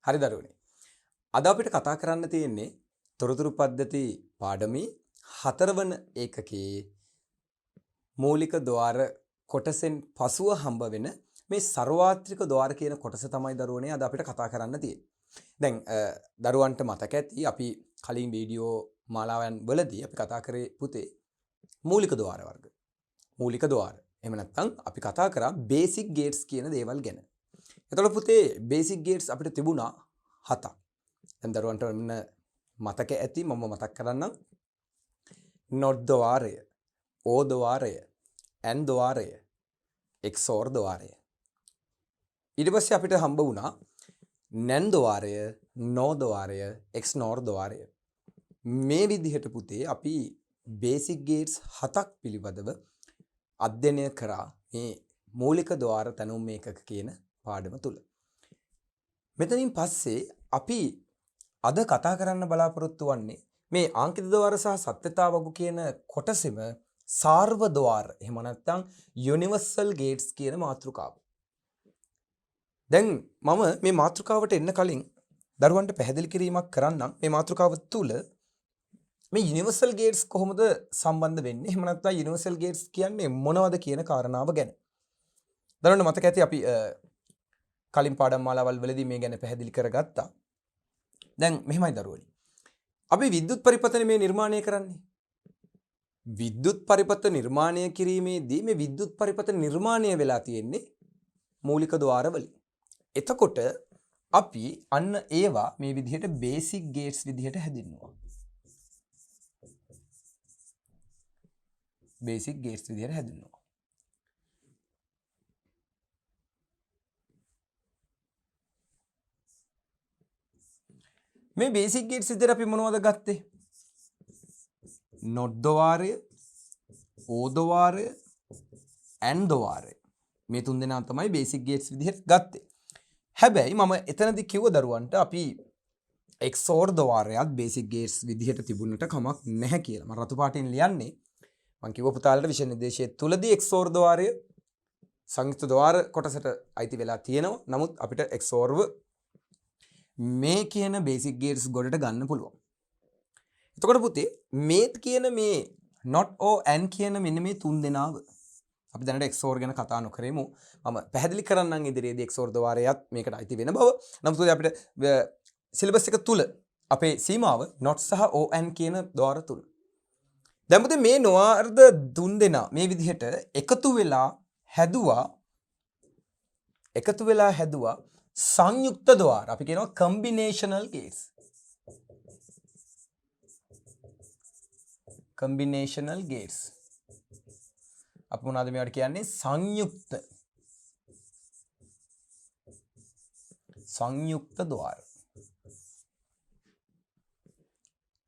හරි දරුවනේ. අද අපිට කතා කරන්න තියෙන්නේ තොරතුරු පද්ධති පාඩමේ 4 වන ඒකකයේ මූලික ద్వාර කොටසෙන් පසුව හම්බ වෙන මේ සර්වාත්‍රික ద్వාර කියන කොටස තමයි දරුවනේ අද අපිට කතා කරන්න තියෙන්නේ. දැන් දරුවන්ට මතක ඇති අපි කලින් වීඩියෝ මාලාවන් වලදී අපි කතා කරේ පුතේ මූලික ద్వාර වර්ග. මූලික ద్వාර. එහෙම නැත්නම් අපි කතා කරා බේසික් ගේට්ස් කියන දේවල් ගැන. එතකොට පුතේ බේසික් ගේට්ස් අපිට තිබුණා 7ක්. දැන් දරුවන්ට මතක ඇති මම මතක් කරන්නම්. not ద్వාරය, o ద్వාරය, and ద్వාරය, XOR ద్వාරය. ඊට පස්සේ අපිට හම්බ වුණා NAND ద్వාරය, NOR ద్వාරය, XNOR ద్వාරය. මේ විදිහට පුතේ අපි බේසික් ගේට්ස් 7ක් පිළිබඳව අධ්‍යයනය කරා මේ මූලික ద్వාර තනුම් ඒකක කියන පාඩම තුල. මෙතනින් පස්සේ අපි අද කතා කරන්න බලාපොරොත්තු වෙන්නේ මේ ආංකිත ద్వාර සහ සත්‍යතා වගු කියන කොටසෙම සාර්ව ద్వාර එහෙම නැත්නම් යුනිවර්සල් ගේට්ස් කියන මාතෘකාව. දැන් මම මේ මාතෘකාවට එන්න කලින් දරුවන්ට පැහැදිලි කිරීමක් කරන්නම් මේ මාතෘකාව තුල මේ යුනිවර්සල් ගේට්ස් කොහොමද සම්බන්ධ වෙන්නේ? එහෙම නැත්නම් යුනිවර්සල් ගේට්ස් කියන්නේ මොනවද කියන කාරණාව ගැන. දරුවන්ට මතක ඇති අපි කලින් පාඩම් මාලාවල් වලදී මේ ගැන පැහැදිලි කරගත්තා. දැන් මෙහෙමයි දරුවනි. අපි විද්‍යුත් පරිපථන මේ නිර්මාණය කරන්නේ. විද්‍යුත් පරිපථ නිර්මාණය කිරීමේදී මේ විද්‍යුත් පරිපථ නිර්මාණය වෙලා තියෙන්නේ මූලික ద్వාර වලින්. එතකොට අපි අන්න ඒවා මේ විදිහට බේසික් ගේට්ස් විදිහට හැදින්නුවා. බේසික් ගේට්ස් විදිහට හැදින්නුවා. මේ බේසික් ගේට්ස් විදිහට අපි මොනවද ගත්තේ? not ద్వාරය, o ద్వාරය, and ద్వාරය. මේ තුන් දෙනා තමයි බේසික් ගේට්ස් විදිහට ගත්තේ. හැබැයි මම එතනදී කිව්ව දරුවන්ට අපි XOR ద్వාරයත් බේසික් ගේට්ස් විදිහට තිබුණට කමක් නැහැ කියලා. මම රතු පාටින් ලියන්නේ. මම කිව්ව පුතාලට විෂය නිර්දේශයේ තුලදී XOR ద్వාරය සංයුක්ත ద్వාර කොටසට අයිති වෙලා තියෙනවා. නමුත් අපිට XORව මේ කියන බේසික් ගේට්ස් ගොඩට ගන්න පුළුවන්. එතකොට පුතේ මේ කියන මේ not o and කියන මෙන්න මේ තුන් දෙනාව අපි දැනට XOR ගැන කතා නොකරෙමු. මම පැහැදිලි කරන්නම් ඉදිරියේදී XOR ద్వාරයත් මේකට අයිති වෙන බව. නමුත් අපිට සිලබස් එක තුල අපේ සීමාව not සහ o and කියන ద్వාර තුන. දැන් පුතේ මේ නොආර්ධ තුන් දෙනා මේ විදිහට එකතු වෙලා හැදුවා සංයුක්ත ద్వාර. අපි කියනවා combinational gates. combinational gates. අපි මොනවද මේවට කියන්නේ? සංයුක්ත ద్వාර.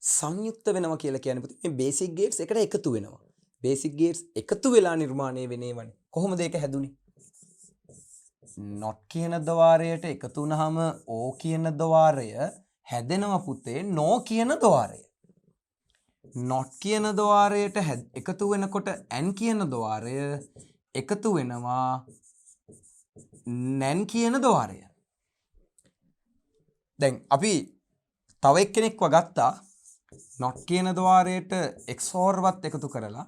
සංයුක්ත වෙනවා කියලා කියන්නේ පුතේ මේ බේසික් ගේට්ස් එකට එකතු වෙනවා. බේසික් ගේට්ස් එකතු වෙලා නිර්මාණය වෙනේවනේ. කොහොමද ඒක හැදුනේ? not කියන ద్వාරයට එකතු වුනහම o කියන ద్వාරය හැදෙනවා පුතේ no කියන ద్వාරය. not කියන ద్వාරයට එකතු වෙනකොට and කියන ద్వාරය එකතු වෙනවා nan කියන ద్వාරය. දැන් අපි තව එක්කෙනෙක්ව ගත්තා not කියන ద్వාරයට XOR වත් එකතු කරලා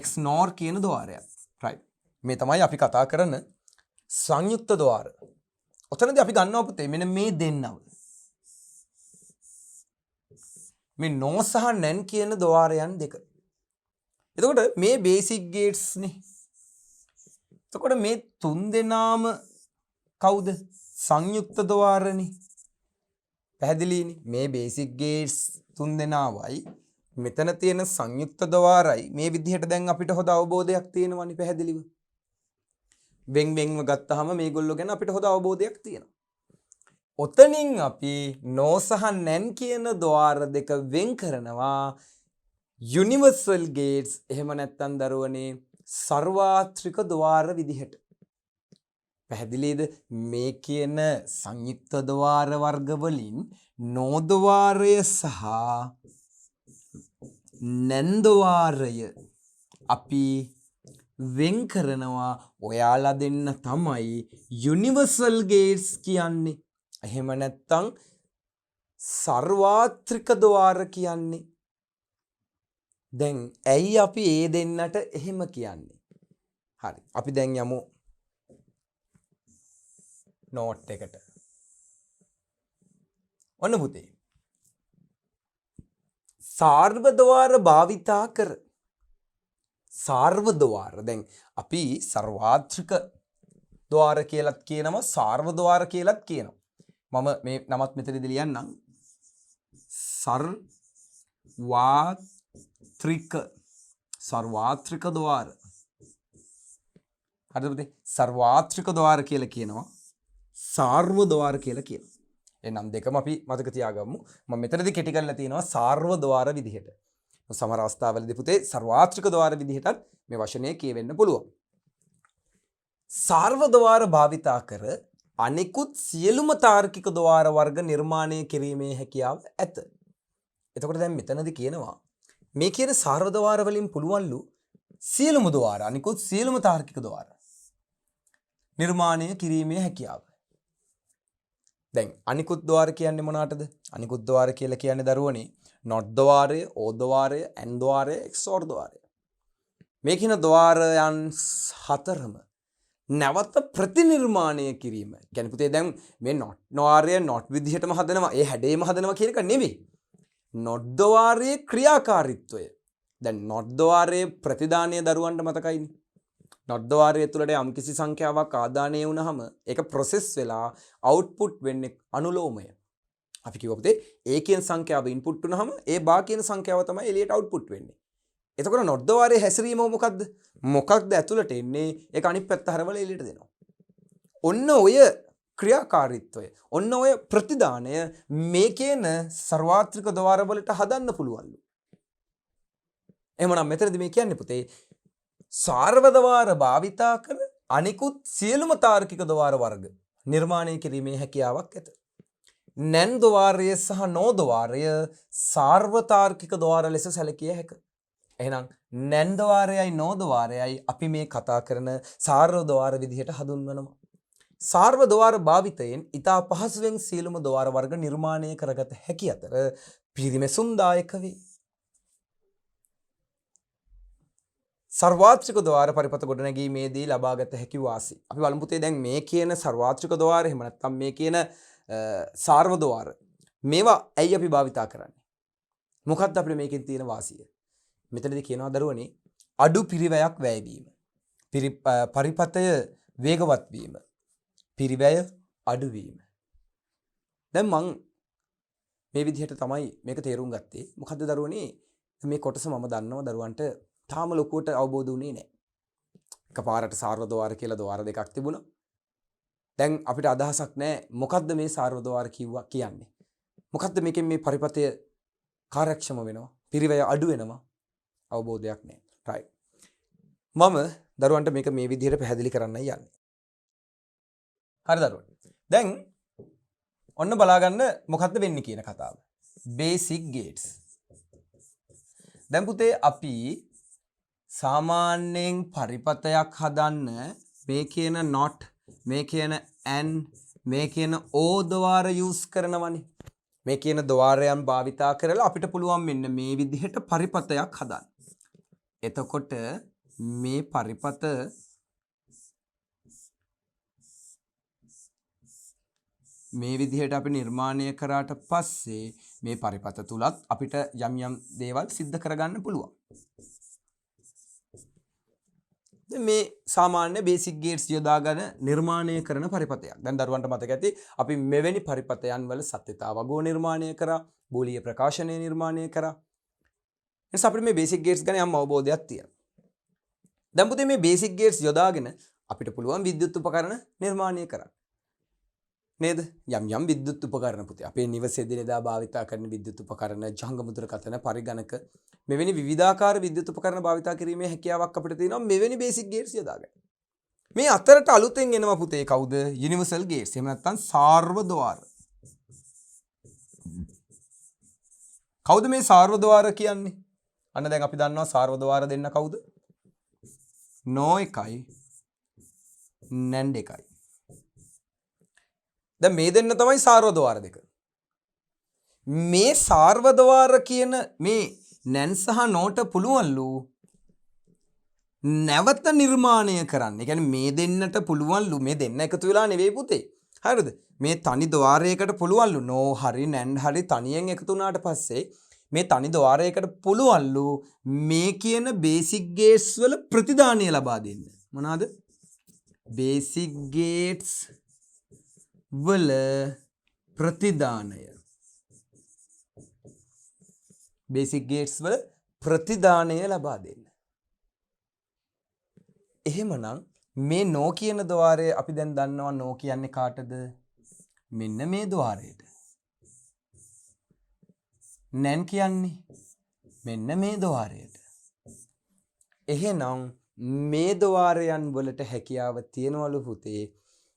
XNOR කියන ద్వාරයක්. right. මේ තමයි අපි කතා කරන සංයුක්ත ద్వාර. ඔතනදී අපි ගන්නවා පුතේ මෙන්න මේ දෙන්නව. මේ no සහ nan කියන ద్వාරයන් දෙක. එතකොට මේ බේසික් ගේට්ස් නේ. එතකොට මේ තුන් දෙනාම කවුද? සංයුක්ත ద్వාරනේ. පැහැදිලිනේ. මේ බේසික් ගේට්ස් තුන් දෙනාවයි මෙතන තියෙන සංයුක්ත ద్వාරයි මේ විදිහට දැන් අපිට හොඳ අවබෝධයක් තියෙනවනේ පැහැදිලිව. වෙන්වෙන්ව ගත්තාම මේගොල්ලෝ ගැන අපිට හොඳ අවබෝධයක් තියෙනවා. ඔතනින් අපි no සහ nan කියන ద్వාර දෙක වෙන් කරනවා යුනිවර්සල් ගේට්ස් එහෙම නැත්නම් දරුවනේ සර්වාත්‍රික ద్వාර විදිහට. පැහැදිලිද? මේ කියන සංයුක්ත ద్వාර වර්ග වලින් no ద్వාරය සහ nan ద్వාරය අපි වෙන් කරනවා. ඔයාලා දෙන්න තමයි යුනිවර්සල් ගේට්ස් කියන්නේ. එහෙම නැත්නම් සර්වාත්‍රික ద్వාර කියන්නේ. දැන් ඇයි අපි ඒ දෙන්නට එහෙම කියන්නේ? හරි. අපි දැන් යමු නෝට් එකට. ඔන්න පුතේ. සාර්ව ద్వාර භාවිතා කර. සාර්ව ద్వාර. දැන් අපි සර්වාත්‍රික ద్వාර කියලාත් කියනවා සාර්ව ద్వාර කියලාත් කියනවා. මම මේ නමත් මෙතනදී ලියන්නම්. සර්වාත්‍රික ద్వාර. හරිද පුතේ? සර්වාත්‍රික ద్వාර කියලා කියනවා. සාර්ව ద్వාර කියලා කියනවා. ඒ නම් දෙකම අපි මතක තියාගමු. මම මෙතනදී කෙටි කරලා තියෙනවා සාර්ව ద్వාර විදිහට. සමහර අවස්ථාවලදී පුතේ සර්වාත්‍රික ద్వාර විදිහටත් මේ වචනේ කියවෙන්න පුළුවන්. සාර්ව ద్వාර භාවිතා කර අනිකුත් සියලුම තාර්කික ద్వාර වර්ග නිර්මාණය කිරීමේ හැකියාව ඇත. එතකොට දැන් මෙතනදී කියනවා මේ කියන සාර්ව ద్వාර වලින් පුළුවන්ලු සියලුම ద్వාර අනිකුත් සියලුම තාර්කික ద్వාර නිර්මාණය කිරීමේ හැකියාව. දැන් අනිකුත් ద్వාර කියන්නේ මොනකටද? අනිකුත් ద్వාර කියලා කියන්නේ දරුවනේ not ద్వාරය, O ద్వාරය, N ద్వාරය, XOR ద్వාරය. මේ කියන ద్వාරයන් හතරම නැවත ප්‍රතිනිර්මාණය කිරීම. කියන්නේ පුතේ දැන් මේ not ద్వාරය not විදිහටම හදනවා, ඒ හැඩේම හදනවා කියන එක නෙවෙයි. not ద్వාරයේ ක්‍රියාකාරීත්වය. දැන් not ద్వාරයේ ප්‍රතිදානය දරුවන්ට මතකයිනේ. not ద్వාරය තුළට යම්කිසි සංඛ්‍යාවක් ආදානය වුණාම ඒක process වෙලා output වෙන්නේ අනුලෝමය. අපි කිව්වා පුතේ A කියන සංඛ්‍යාව input වුණාම ඒ බා කියන සංඛ්‍යාව තමයි එළියට output වෙන්නේ. එතකොට not ద్వාරයේ හැසිරීම මොකක්ද? මොකක්ද ඇතුළට එන්නේ? ඒක අනිත් පැත්ත හරවල එළියට දෙනවා. ඔන්න ඔය ක්‍රියාකාරීත්වය, ඔන්න ඔය ප්‍රතිදානය මේ කියන සර්වාත්‍රික ద్వාර වලට හදන්න පුළුවන්ලු. එහෙමනම් මෙතනදී මේ කියන්නේ පුතේ සාර්ව ద్వාර භාවිතා කර අනිකුත් සියලුම තාර්කික ద్వාර වර්ග නිර්මාණය කිරීමේ හැකියාවක් ඇත. නැන් ద్వාරය සහ නෝ ద్వාරය සාර්වතාර්කික ద్వාර ලෙස සැලකිය හැක. එහෙනම් නැන් ద్వාරයයි නෝ ద్వාරයයි අපි මේ කතා කරන සාර්ව ద్వාර විදිහට හඳුන්වනවා. සාර්ව ద్వාර භාවිතයෙන් ඊතා පහසුවෙන් සියලුම ద్వාර වර්ග නිර්මාණය කරගත හැකි අතර පිරිමැසුම් දායක වේ. සර්වාත්‍රික ద్వාර පරිපත ගොඩනැගීමේදී ලබාගත හැකි වාසි. අපි බලමු පුතේ දැන් මේ කියන සර්වාත්‍රික ద్వාර එහෙම නැත්නම් මේ කියන සාර්ව ద్వාර මේවා ඇයි අපි භාවිතා කරන්නේ? මොකක්ද අපිට මේකෙන් තියෙන වාසිය? මෙතනදී කියනවා දරුවනේ අඩු පිරිවැයක් වැය වීම. පරිපතය වේගවත් වීම. පිරිවැය අඩු වීම. දැන් මං මේ විදිහට තමයි මේක තේරුම් ගත්තේ. මොකද්ද දරුවනේ මේ කොටස මම දන්නවා දරුවන්ට තාම ලොකුවට අවබෝධ වුණේ නැහැ. එකපාරට සාර්ව ద్వාර කියලා ద్వාර දෙකක් තිබුණා. දැන් අපිට අදහසක් නැහැ මොකද්ද මේ සාර්ව ద్వාර කිව්වා කියන්නේ. මොකද්ද මේකෙන් මේ පරිපතය කාර්යක්ෂම වෙනවා, පිරිවැය අඩු වෙනවා. අවබෝධයක් නැහැ. right. මම දරුවන්ට මේක මේ විදිහට පැහැදිලි කරන්නයි යන්නේ. හරි දරුවෝ. දැන් ඔන්න බලාගන්න මොකද්ද වෙන්නේ කියන කතාව. basic gates. දැන් පුතේ අපි සාමාන්‍යයෙන් පරිපතයක් හදන්න මේ කියන not, මේ කියන n, මේ කියන o ద్వාර use කරනවනේ. මේ කියන ద్వාරයන් භාවිතා කරලා අපිට පුළුවන් මෙන්න මේ විදිහට පරිපතයක් හදන්න. එතකොට මේ පරිපත මේ විදිහට අපි නිර්මාණය කරාට පස්සේ මේ පරිපත තුලත් අපිට යම් යම් දේවල් සිද්ධ කරගන්න පුළුවන්. මේ සාමාන්‍ය බේසික් ගේට්ස් යොදාගෙන නිර්මාණය කරන පරිපතයක්. දැන් දරුවන්ට මතක ඇති අපි මෙවැනි පරිපතයන් වල සත්‍යතාව වගෝ නිර්මාණය කරා, බූලිය ප්‍රකාශනය නිර්මාණය කරා. එනිසා අපිට මේ බේසික් ගේට්ස් ගැන යම් අවබෝධයක් තියෙනවා. දැන් පුතේ මේ බේසික් ගේට්ස් යොදාගෙන අපිට පුළුවන් විද්‍යුත් උපකරණ නිර්මාණය කරන්න. නේද? යම් යම් විද්‍යුත් උපකරණ පුතේ අපේ නිවසේ දිනදා භාවිතා කරන විද්‍යුත් උපකරණ, ජංගම දුරකථන, පරිගණක මෙවැනි විවිධාකාර විද්‍යුත් උපකරණ භාවිතා කිරීමේ හැකියාවක් අපිට තියෙනවා මෙවැනි බේසික් ගේට්ස් යොදාගෙන. මේ අතරට අලුතෙන් එනවා පුතේ කවුද? Universal gates. එහෙම නැත්නම් සාර්ව ద్వාර. කවුද මේ සාර්ව ద్వාර කියන්නේ? අන්න දැන් අපි දන්නවා සාර්ව ద్వාර දෙන්න කවුද? නෝ එකයි නැන්ඩ් එකයි. දැන් මේ දෙන්න තමයි සාර්ව ద్వාර දෙක. මේ සාර්ව ద్వාර කියන මේ නැන් සහ නෝට පුළුවන්ලු නැවත නිර්මාණය කරන්න. ඒ කියන්නේ මේ දෙන්නට පුළුවන්ලු මේ දෙන්න එකතු වෙලා නෙවෙයි පුතේ. හරිද? මේ තනි ద్వාරයකට පුළුවන්ලු නෝ හරි නැන් හරි තනියෙන් එකතු වුණාට පස්සේ මේ තනි ద్వාරයකට පුළුවන්ලු මේ කියන බේසික් ගේට්ස් වල ප්‍රතිදානය ලබා දෙන්න. මොනවාද? බේසික් ගේට්ස් වල ප්‍රතිදානය. බේසික් ගේට්ස් වල ප්‍රතිදානය ලබා දෙන්න. එහෙමනම් මේ නෝ කියන ద్వාරය අපි දැන් දන්නවා නෝ කියන්නේ කාටද? මෙන්න මේ ద్వාරයට. නැන් කියන්නේ මෙන්න මේ ద్వාරයට. එහෙනම් මේ ద్వාරයන් වලට හැකියාව තියනවලු පුතේ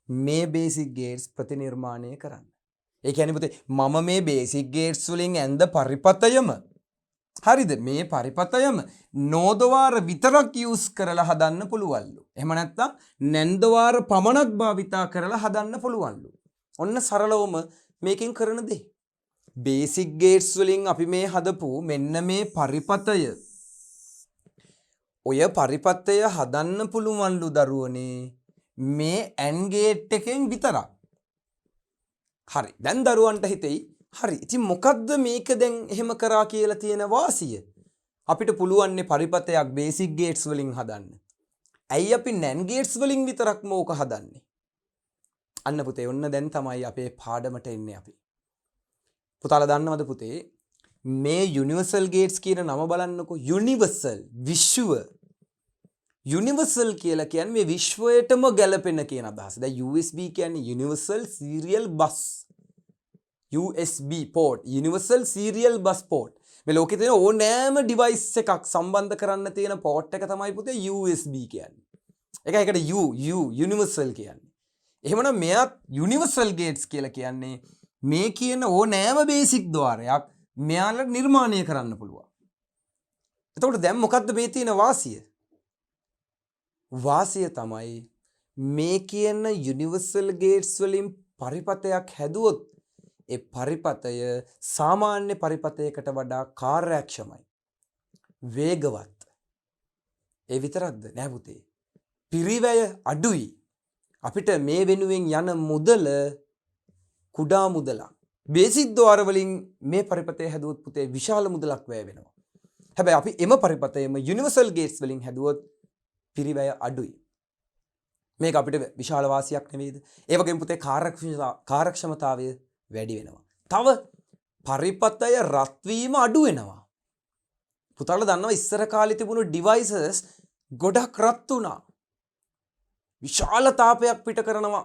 මේ බේසික් ගේට්ස් ප්‍රතිනිර්මාණය කරන්න. ඒ කියන්නේ පුතේ මම මේ බේසික් ගේට්ස් වලින් ඇඳ පරිපතයම හරිද? මේ පරිපතයම නෝ ద్వාර විතරක් යූස් කරලා හදන්න පුළුවන්ලු. එහෙම නැත්නම් නැන් ద్వාර පමණක් භාවිතා කරලා හදන්න පුළුවන්ලු. ඔන්න සරලවම මේකෙන් කරන දේ. බේසික් ගේට්ස් වලින් අපි මේ හදපු මෙන්න මේ පරිපතය ඔය පරිපතය හදන්න පුළුවන්ලු දරුවනේ මේ AND ගේට් එකෙන් විතරක්. හරි. දැන් දරුවන්ට හිතෙයි හරි. ඉතින් මොකද්ද මේක දැන් එහෙම කරා කියලා තියෙන වාසිය? අපිට පුළුවන්නේ පරිපතයක් බේසික් ගේට්ස් වලින් හදන්න. ඇයි අපි NAND ගේට්ස් වලින් විතරක්ම ඕක හදන්නේ? අන්න පුතේ ඔන්න දැන් තමයි අපේ පාඩමට එන්නේ අපි. පුතාලා දන්නවද පුතේ මේ යුනිවර්සල් ගේට්ස් කියන නම බලන්නකෝ. යුනිවර්සල් විශ්ව. යුනිවර්සල් කියලා කියන්නේ මේ විශ්වයටම ගැලපෙන කියන අදහස. දැන් USB කියන්නේ universal serial bus. USB port universal serial bus port. මේ ලෝකේ තියෙන ඕනෑම device එකක් සම්බන්ධ කරන්න තියෙන port එක තමයි පුතේ USB කියන්නේ. ඒකට universal කියන්නේ. එහෙමනම් මෙයා universal gates කියලා කියන්නේ මේ කියන ඕනෑම basic ద్వාරයක් මෙයාලා නිර්මාණය කරන්න පුළුවන්. එතකොට දැන් මොකද්ද මේ තියෙන වාසිය? වාසිය තමයි මේ කියන universal gates වලින් පරිපතයක් හැදුවොත් ඒ පරිපතය සාමාන්‍ය පරිපතයකට වඩා කාර්යක්ෂමයි. වේගවත්. ඒ විතරක්ද නෑ පුතේ. පිරිවැය අඩුයි. අපිට මේ වෙනුවෙන් යන මුදල කුඩා මුදලක්. බේසික් ద్వාර වලින් මේ පරිපතය හැදුවොත් පුතේ විශාල මුදලක් වැය වෙනවා. හැබැයි අපි එම පරිපතයම යුනිවර්සල් ගේට්ස් වලින් හැදුවොත් පිරිවැය අඩුයි. මේක අපිට විශාල වාසියක් නෙවෙයිද? ඒ වගේම පුතේ කාර්යක්ෂමතාවය වැඩි වෙනවා. තව පරිපතය රත් වීම අඩු වෙනවා. පුතාලා දන්නවා ඉස්සර කාලේ තිබුණු devices ගොඩක් රත් වුණා. විශාල තාපයක් පිට කරනවා.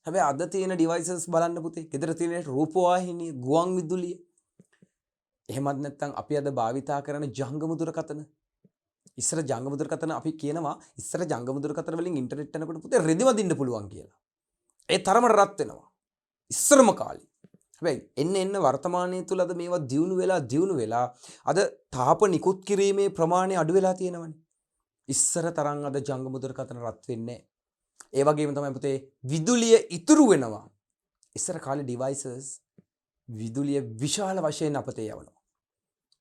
හැබැයි අද තියෙන devices බලන්න පුතේ. ගෙදර තියෙන රූපවාහිනිය, ගුවන් විදුලිය. එහෙමත් නැත්නම් අපි අද භාවිතා කරන ජංගම දුරකථන. ඉස්සර ජංගම දුරකථන අපි කියනවා ඉස්සර ජංගම දුරකථන වලින් ඉන්ටර්නෙට් යනකොට පුතේ රෙදි වදින්න පුළුවන් කියලා. ඒ තරමට රත් වෙනවා. ඉස්සරම කාලේ. හැබැයි එන්න වර්තමානයේ තුල අද මේවා දියුණු වෙලා අද තාප නිකුත් කිරීමේ ප්‍රමාණය අඩු වෙලා තියෙනවනේ. ඉස්සර තරම් අද ජංගම දුරකථන රත් වෙන්නේ නැහැ. ඒ වගේම තමයි පුතේ විදුලිය ඉතුරු වෙනවා. ඉස්සර කාලේ devices විදුලිය විශාල වශයෙන් අපතේ යවනවා.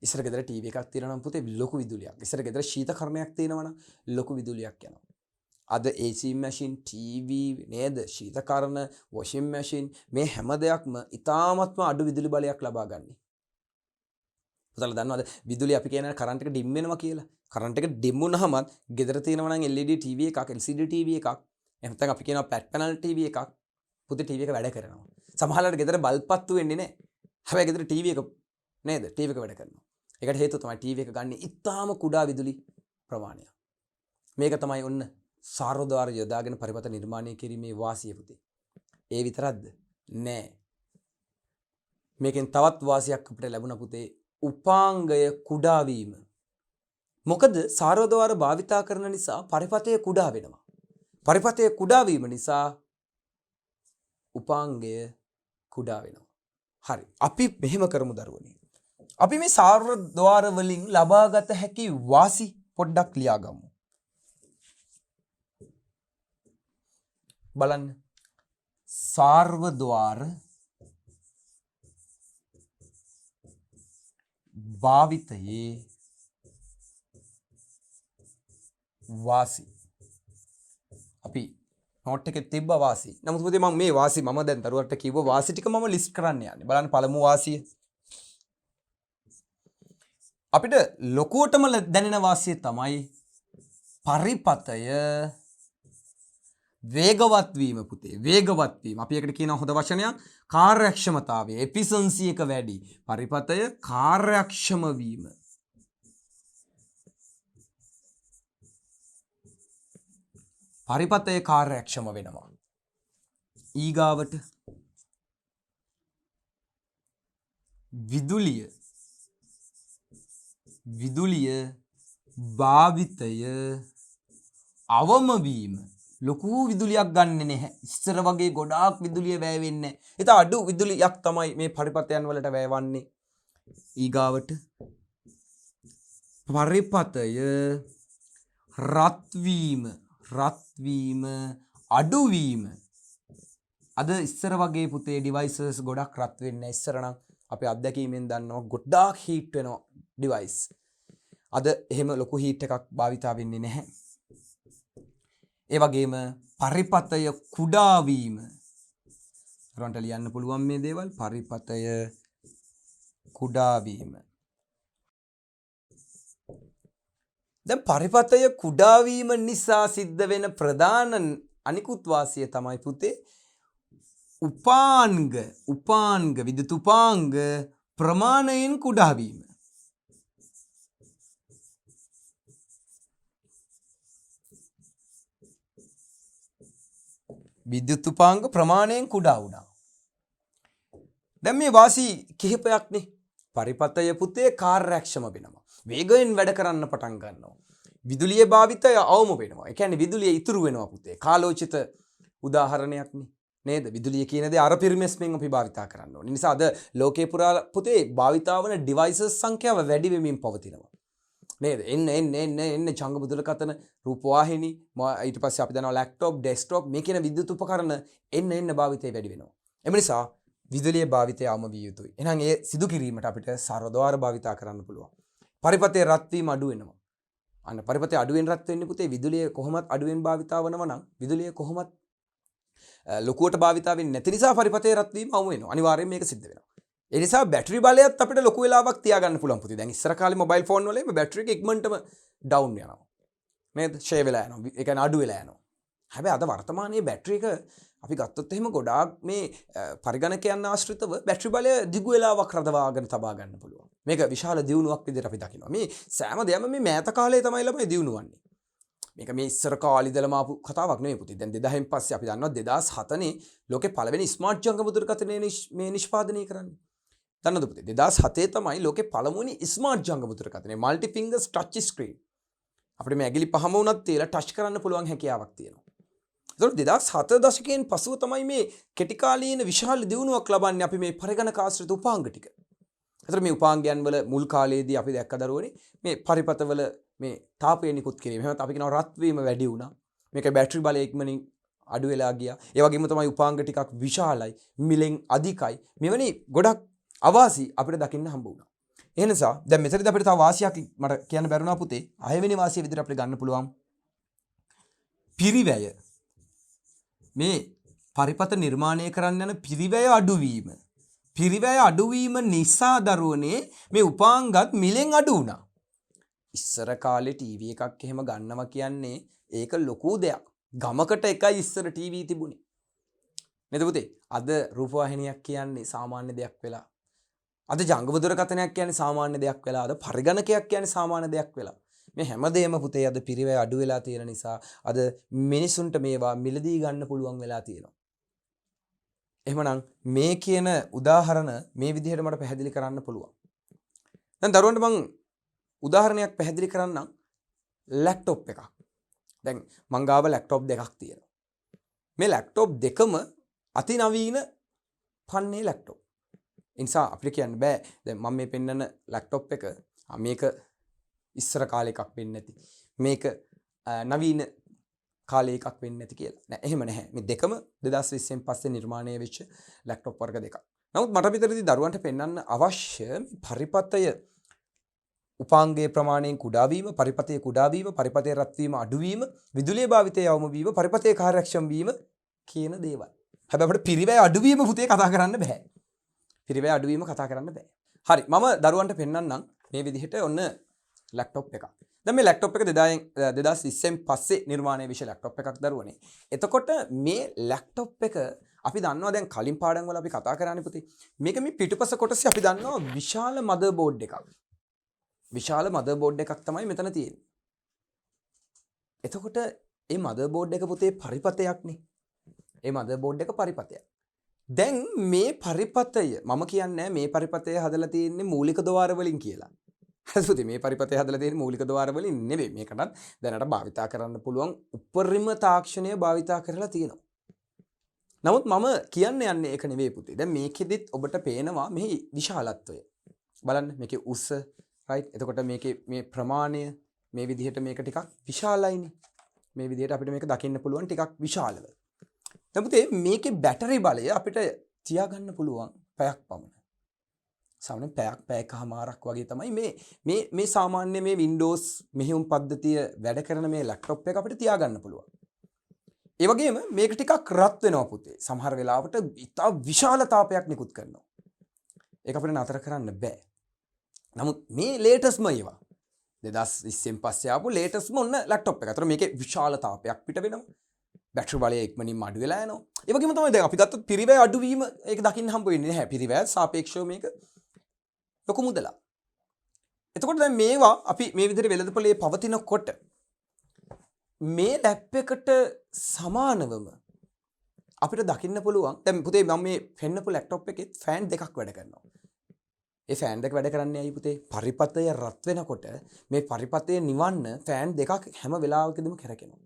ඉස්සර ගෙදර ටීවී එකක් තියෙනවා නම් පුතේ ලොකු විදුලියක්. ඉස්සර ගෙදර ශීතකරණයක් තියෙනවා නම් ලොකු විදුලියක් යනවා. අද AC machine, TV නේද? ශීතකරණ, washing machine මේ හැම දෙයක්ම ඉතාමත්ම අඩු විදුලි බලයක් ලබා ගන්න. පුතාලා දන්නවද විදුලිය අපි කියන කරන්ට් එක ඩිම් වෙනවා කියලා. කරන්ට් එක ඩිම් වුණාම ගෙදර තියෙනවා නම් LED TV එකක්, LCD TV එකක්, එහෙනම් අපි කියනවා flat panel TV එකක්. පුතේ TV එක වැඩ කරනවා. සමහරවිට ගෙදර බල්බ්පත්තු වෙන්නේ නැහැ. හැබැයි ගෙදර TV එක නේද? TV එක වැඩ කරනවා. ඒකට හේතුව තමයි TV එක ගන්න ඉතාම කුඩා විදුලි ප්‍රමාණයක්. මේක තමයි ඔන්න සාරෝද්වාර යොදාගෙන පරිපත නිර්මාණය කිරීමේ වාසිය පුතේ. ඒ විතරක්ද? නෑ. මේකෙන් තවත් වාසියක් අපිට ලැබුණා පුතේ. උපාංගය කුඩා වීම. මොකද සාරෝද්වාර භාවිතා කරන නිසා පරිපතය කුඩා වෙනවා. පරිපතය කුඩා වීම නිසා උපාංගය කුඩා වෙනවා. හරි. අපි මෙහෙම කරමු දරුවනේ. අපි මේ සාරෝද්වාර වලින් ලබාගත හැකි වාසි පොඩ්ඩක් ලියාගමු. බලන්න. සාර්වද්වාර භාවිතයේ වාසි. අපි නෝට් එකේ තිබ්බ වාසි. නමුත් පුතේ මම මේ වාසි මම දැන් දරුවට කිව්ව වාසි ටික මම ලිස්ට් කරන්න යන්නේ. බලන්න පළමු වාසිය. අපිට ලොකුවටම දැනෙන වාසිය තමයි පරිපතය වේගවත් වීම පුතේ. වේගවත් වීම. අපි ඒකට කියන හොඳ වචනයක් කාර්යක්ෂමතාවය. එෆිෂන්සි එක වැඩි. පරිපතය කාර්යක්ෂම වීම. පරිපතය කාර්යක්ෂම වෙනවා. ඊගාවට විදුලිය භාවිතය අවම වීම. ලොකු විදුලියක් ගන්නෙ නැහැ. ඉස්සර වගේ ගොඩාක් විදුලිය වැය වෙන්නේ නැහැ. ඒත අඩු විදුලියක් තමයි මේ පරිපතයන් වලට වැයවන්නේ. ඊගාවට පරිපතය රත් වීම අඩුවීම. අද ඉස්සර වගේ පුතේ ඩිවයිසස් ගොඩක් රත් වෙන්නේ නැහැ. ඉස්සර නම් අපේ අත්දැකීමෙන් දන්නවා ගොඩාක් හීට් වෙනවා ඩිවයිස්. අද එහෙම ලොකු හීට් එකක් භාවිතා වෙන්නේ නැහැ. ඒ වගේම පරිපතය කුඩා වීම. රොන්ට ලියන්න පුළුවන් මේ දේවල්. පරිපතය කුඩා වීම. දැන් පරිපතය කුඩා වීම නිසා සිද්ධ වෙන ප්‍රධාන අනිකුත් වාසිය තමයි පුතේ උපාංග විද්‍යුත් උපාංග ප්‍රමාණයෙන් කුඩා වීම. විද්‍යුත් උපාංග ප්‍රමාණයෙන් කුඩා වුණා. දැන් මේ වාසි කිහිපයක්නේ. පරිපතය පුතේ කාර්යක්ෂම වෙනවා. වේගයෙන් වැඩ කරන්න පටන් ගන්නවා. විදුලිය භාවිතය අවම වෙනවා. ඒ කියන්නේ විදුලිය ඉතුරු වෙනවා පුතේ. කාලෝචිත උදාහරණයක්නේ. නේද? විදුලිය කියන දේ අර පිරිමැස්මෙන් අපි භාවිතා කරන්න ඕනේ. නිසා අද ලෝකේ පුරා පුතේ භාවිතා වන ඩිවයිසස් සංඛ්‍යාව වැඩි වෙමින් පවතිනවා. නේද? එන්න ජංගම දුරකථන රූපවාහිනී ඊට පස්සේ අපි දන්නවා ලැප්ටොප් ඩෙස්ක්ටොප් මේ කියන විද්‍යුත් උපකරණ එන්න භාවිතය වැඩි වෙනවා. එම නිසා විදුලිය භාවිතය අවම විය යුතුයි. එහෙනම් ඒ සිදු කිරීමට අපිට සර්වද්වාර භාවිතා කරන්න පුළුවන්. පරිපතේ රත් වීම අඩු වෙනවා. අන්න පරිපතේ අඩුවෙන් රත් වෙන්නේ පුතේ විදුලිය කොහොමත් අඩුවෙන් භාවිතා වෙනවා නම් විදුලිය කොහොමත් ලොකුවට භාවිතා වෙන්නේ නැති නිසා පරිපතේ රත් වීම අවම වෙනවා. අනිවාර්යයෙන් මේක සිද්ධ වෙනවා. ඒ නිසා බැටරි බලයත් අපිට ලොකු වෙලාවක් තියාගන්න පුළුවන් පුතේ. දැන් ඉස්සර කාලේ මොබයිල් ෆෝන් වල මේ බැටරි එක ඉක්මනටම ඩවුන් වෙනවා. නේද? ෂේ වෙලා යනවා. ඒ කියන්නේ අඩු වෙලා යනවා. හැබැයි අද වර්තමානයේ බැටරි එක අපි ගත්තොත් එහෙම ගොඩාක් මේ පරිගණකයන් ආශ්‍රිතව බැටරි බලය දිගු වෙලාවක් රඳවාගෙන තබා ගන්න පුළුවන්. මේක විශාල දියුණුවක් විදිහට අපි දකිනවා. මේ සෑම දෙයක්ම මේ මෑත කාලේ තමයි ළමයි දියුණුවන්නේ. මේක මේ ඉස්සර කාලේ ඉඳලම ආපු කතාවක් නෙවෙයි පුතේ. දැන් 2000න් පස්සේ අපි දන්නවා 2007 නේ ලෝකේ පළවෙනි ස්මාර්ට් ජංගම දුරකථනය මේ නිෂ්පාදනය කරන්නේ. දන්නවද පුතේ 2007 තමයි ලෝකේ පළමුවෙනි ස්මාර්ට් ජංගම දුරකථනය මල්ටි ෆින්ගර්ස් ටච් ස්ක්‍රීන්. අපිට මේ ඇගිලි පහම වුණත් තියලා ටච් කරන්න පුළුවන් හැකියාවක් තියෙනවා. ඒතකොට 2007 දශකයෙන් පසුව තමයි මේ කෙටි කාලීන විශාල දියුණුවක් ලබන්නේ අපි මේ පරිගණක ආශ්‍රිත උපාංග ටික. ඒතකොට මේ උපාංගයන් වල මුල් කාලයේදී අපි දැක්ක දරුවනේ මේ පරිපතවල මේ තාපය නිකුත් කිරීම. එහෙනම් අපි කියනවා රත් වීම වැඩි වුණා. මේක බැටරි බලය ඉක්මනින් අඩු වෙලා ගියා. ඒ වගේම තමයි උපාංග ටිකක් විශාලයි, මිලෙන් අධිකයි. මෙවැනි ගොඩක් අවාසි අපිට දකින්න හම්බ වුණා. ඒ නිසා දැන් මෙතනදී අපිට තව වාසියක් මට කියන්න බැරුණා පුතේ. 6 වෙනි වාසිය විදිහට අපිට ගන්න පුළුවන්. පිරිවැය. මේ පරිපත නිර්මාණය කරන්න යන පිරිවැය අඩුවීම. පිරිවැය අඩුවීම නිසා දරුවනේ මේ උපාංගත් මිලෙන් අඩු වුණා. ඉස්සර කාලේ ටීවී එකක් එහෙම ගන්නවා කියන්නේ ඒක ලොකු දෙයක්. ගමකට එකයි ඉස්සර ටීවී තිබුණේ. නේද පුතේ? අද රූපවාහිනියක් කියන්නේ සාමාන්‍ය දෙයක් වෙලා. අද ජංගම දුරකථනයක් කියන්නේ සාමාන්‍ය දෙයක් වෙලා. අද පරිගණකයක් කියන්නේ සාමාන්‍ය දෙයක් වෙලා. මේ හැමදේම පුතේ අද පිරිවැය අඩු වෙලා තියෙන නිසා අද මිනිසුන්ට මේවා මිලදී ගන්න පුළුවන් වෙලා තියෙනවා. එහෙමනම් මේ කියන උදාහරණ මේ විදිහට මට පැහැදිලි කරන්න පුළුවන්. දැන් දරුවන්ට මම උදාහරණයක් පැහැදිලි කරන්නම් ලැප්ටොප් එකක්. දැන් මං ගාව ලැප්ටොප් දෙකක් තියෙනවා. මේ ලැප්ටොප් දෙකම අතිනවීන පන්නේ ලැප්ටොප්. ඒ නිසා අපිට කියන්න බෑ දැන් මම මේ පෙන්නන ලැප්ටොප් එක මේක ඉස්සර කාලේ එකක් වෙන්නේ නැති. මේක නවීන කාලේ එකක් වෙන්නේ නැති කියලා. නෑ එහෙම නැහැ. මේ දෙකම 2020න් පස්සේ නිර්මාණය වෙච්ච ලැප්ටොප් වර්ග දෙකක්. නමුත් මට විතරදී දරුවන්ට පෙන්වන්න අවශ්‍ය පරිපතය උපාංගයේ ප්‍රමාණයෙන් කුඩා වීම, පරිපතයේ කුඩා වීම, පරිපතයේ රත් වීම අඩු වීම, විදුලිය භාවිතය යවම වීම, පරිපතයේ කාර්යක්ෂම වීම කියන දේවල්. හැබැයි අපිට පිරිවැය අඩු වීම පුතේ කතා කරන්න බෑ. පිරිවැය අඩු වීම කතා කරන්න බෑ. හරි මම දරුවන්ට පෙන්වන්නම් මේ විදිහට ඔන්න ලැප්ටොප් එකක්. දැන් මේ ලැප්ටොප් එක 2020න් පස්සේ නිර්මාණය වෙච්ච ලැප්ටොප් එකක් දරුවනේ. එතකොට මේ ලැප්ටොප් එක අපි දන්නවා දැන් කලින් පාඩම් වල අපි කතා කරන්නේ පුතේ. මේක මේ පිටුපස කොටසේ අපි දන්නවා විශාල මදර් බෝඩ් එකක්. විශාල මදර් බෝඩ් එකක් තමයි මෙතන තියෙන්නේ. එතකොට මේ මදර් බෝඩ් එක පුතේ පරිපතයක්නේ. මේ මදර් බෝඩ් එක පරිපතයක්. දැන් මේ පරිපතය මම කියන්නේ මේ පරිපතය හදලා තියෙන්නේ මූලික ద్వාර වලින් කියලා. හරි පුතේ මේ පරිපතය හදලා තියෙන්නේ මූලික ద్వාර වලින් නෙවෙයි. මේකටත් දැනට භාවිතා කරන්න පුළුවන් උපරිම තාක්ෂණය භාවිතා කරලා තියෙනවා. නමුත් මම කියන්න යන්නේ ඒක නෙවෙයි පුතේ. දැන් මේකෙදිත් ඔබට පේනවා මෙහි විශාලත්වය. බලන්න මේකේ උස right. එතකොට මේකේ මේ ප්‍රමාණය මේ විදිහට මේක ටිකක් විශාලයිනේ. මේ විදිහට අපිට මේක දකින්න පුළුවන් ටිකක් විශාලව. දැන් පුතේ මේකේ බැටරි බලය අපිට තියාගන්න පුළුවන් පැයක් පමණ. සාමාන්‍යයෙන් පැයකමාරක් වගේ තමයි මේ සාමාන්‍ය මේ Windows මෙහෙයුම් පද්ධතිය වැඩ කරන මේ ලැප්ටොප් එක අපිට තියාගන්න පුළුවන්. ඒ වගේම මේක ටිකක් රත් වෙනවා පුතේ. සමහර වෙලාවට ඉතා විශාල තාපයක් නිකුත් කරනවා. ඒක අපිට නතර කරන්න බෑ. නමුත් මේ ලේටස්ම ඒවා 2020න් පස්සේ ආපු ලේටස්ම ඔන්න ලැප්ටොප් එක. අතන මේකේ විශාල තාපයක් පිට වෙනවා. බැටරි බලය ඉක්මනින්ම අඩු වෙලා යනවා. ඒ වගේම තමයි දැන් අපි ගත්තොත් පිරිවැය අඩු වීම ඒක දකින්න හම්බ වෙන්නේ නැහැ. පිරිවැය සාපේක්ෂව මේක ලොකු මුදලක්. එතකොට දැන් මේවා අපි මේ විදිහට වෙළඳපොලේ පවතිනකොට මේ ලැප් එකට සමානවම අපිට දකින්න පුළුවන් දැන් පුතේ මම මේ පෙන්නපු ලැප්ටොප් එකේ ෆෑන් දෙකක් වැඩ කරනවා. ඒ ෆෑන් දෙක වැඩ කරන්නේ ඇයි පුතේ? පරිපතය රත් වෙනකොට මේ පරිපතය නිවන්න ෆෑන් දෙකක් හැම වෙලාවකදීම කරකිනවා.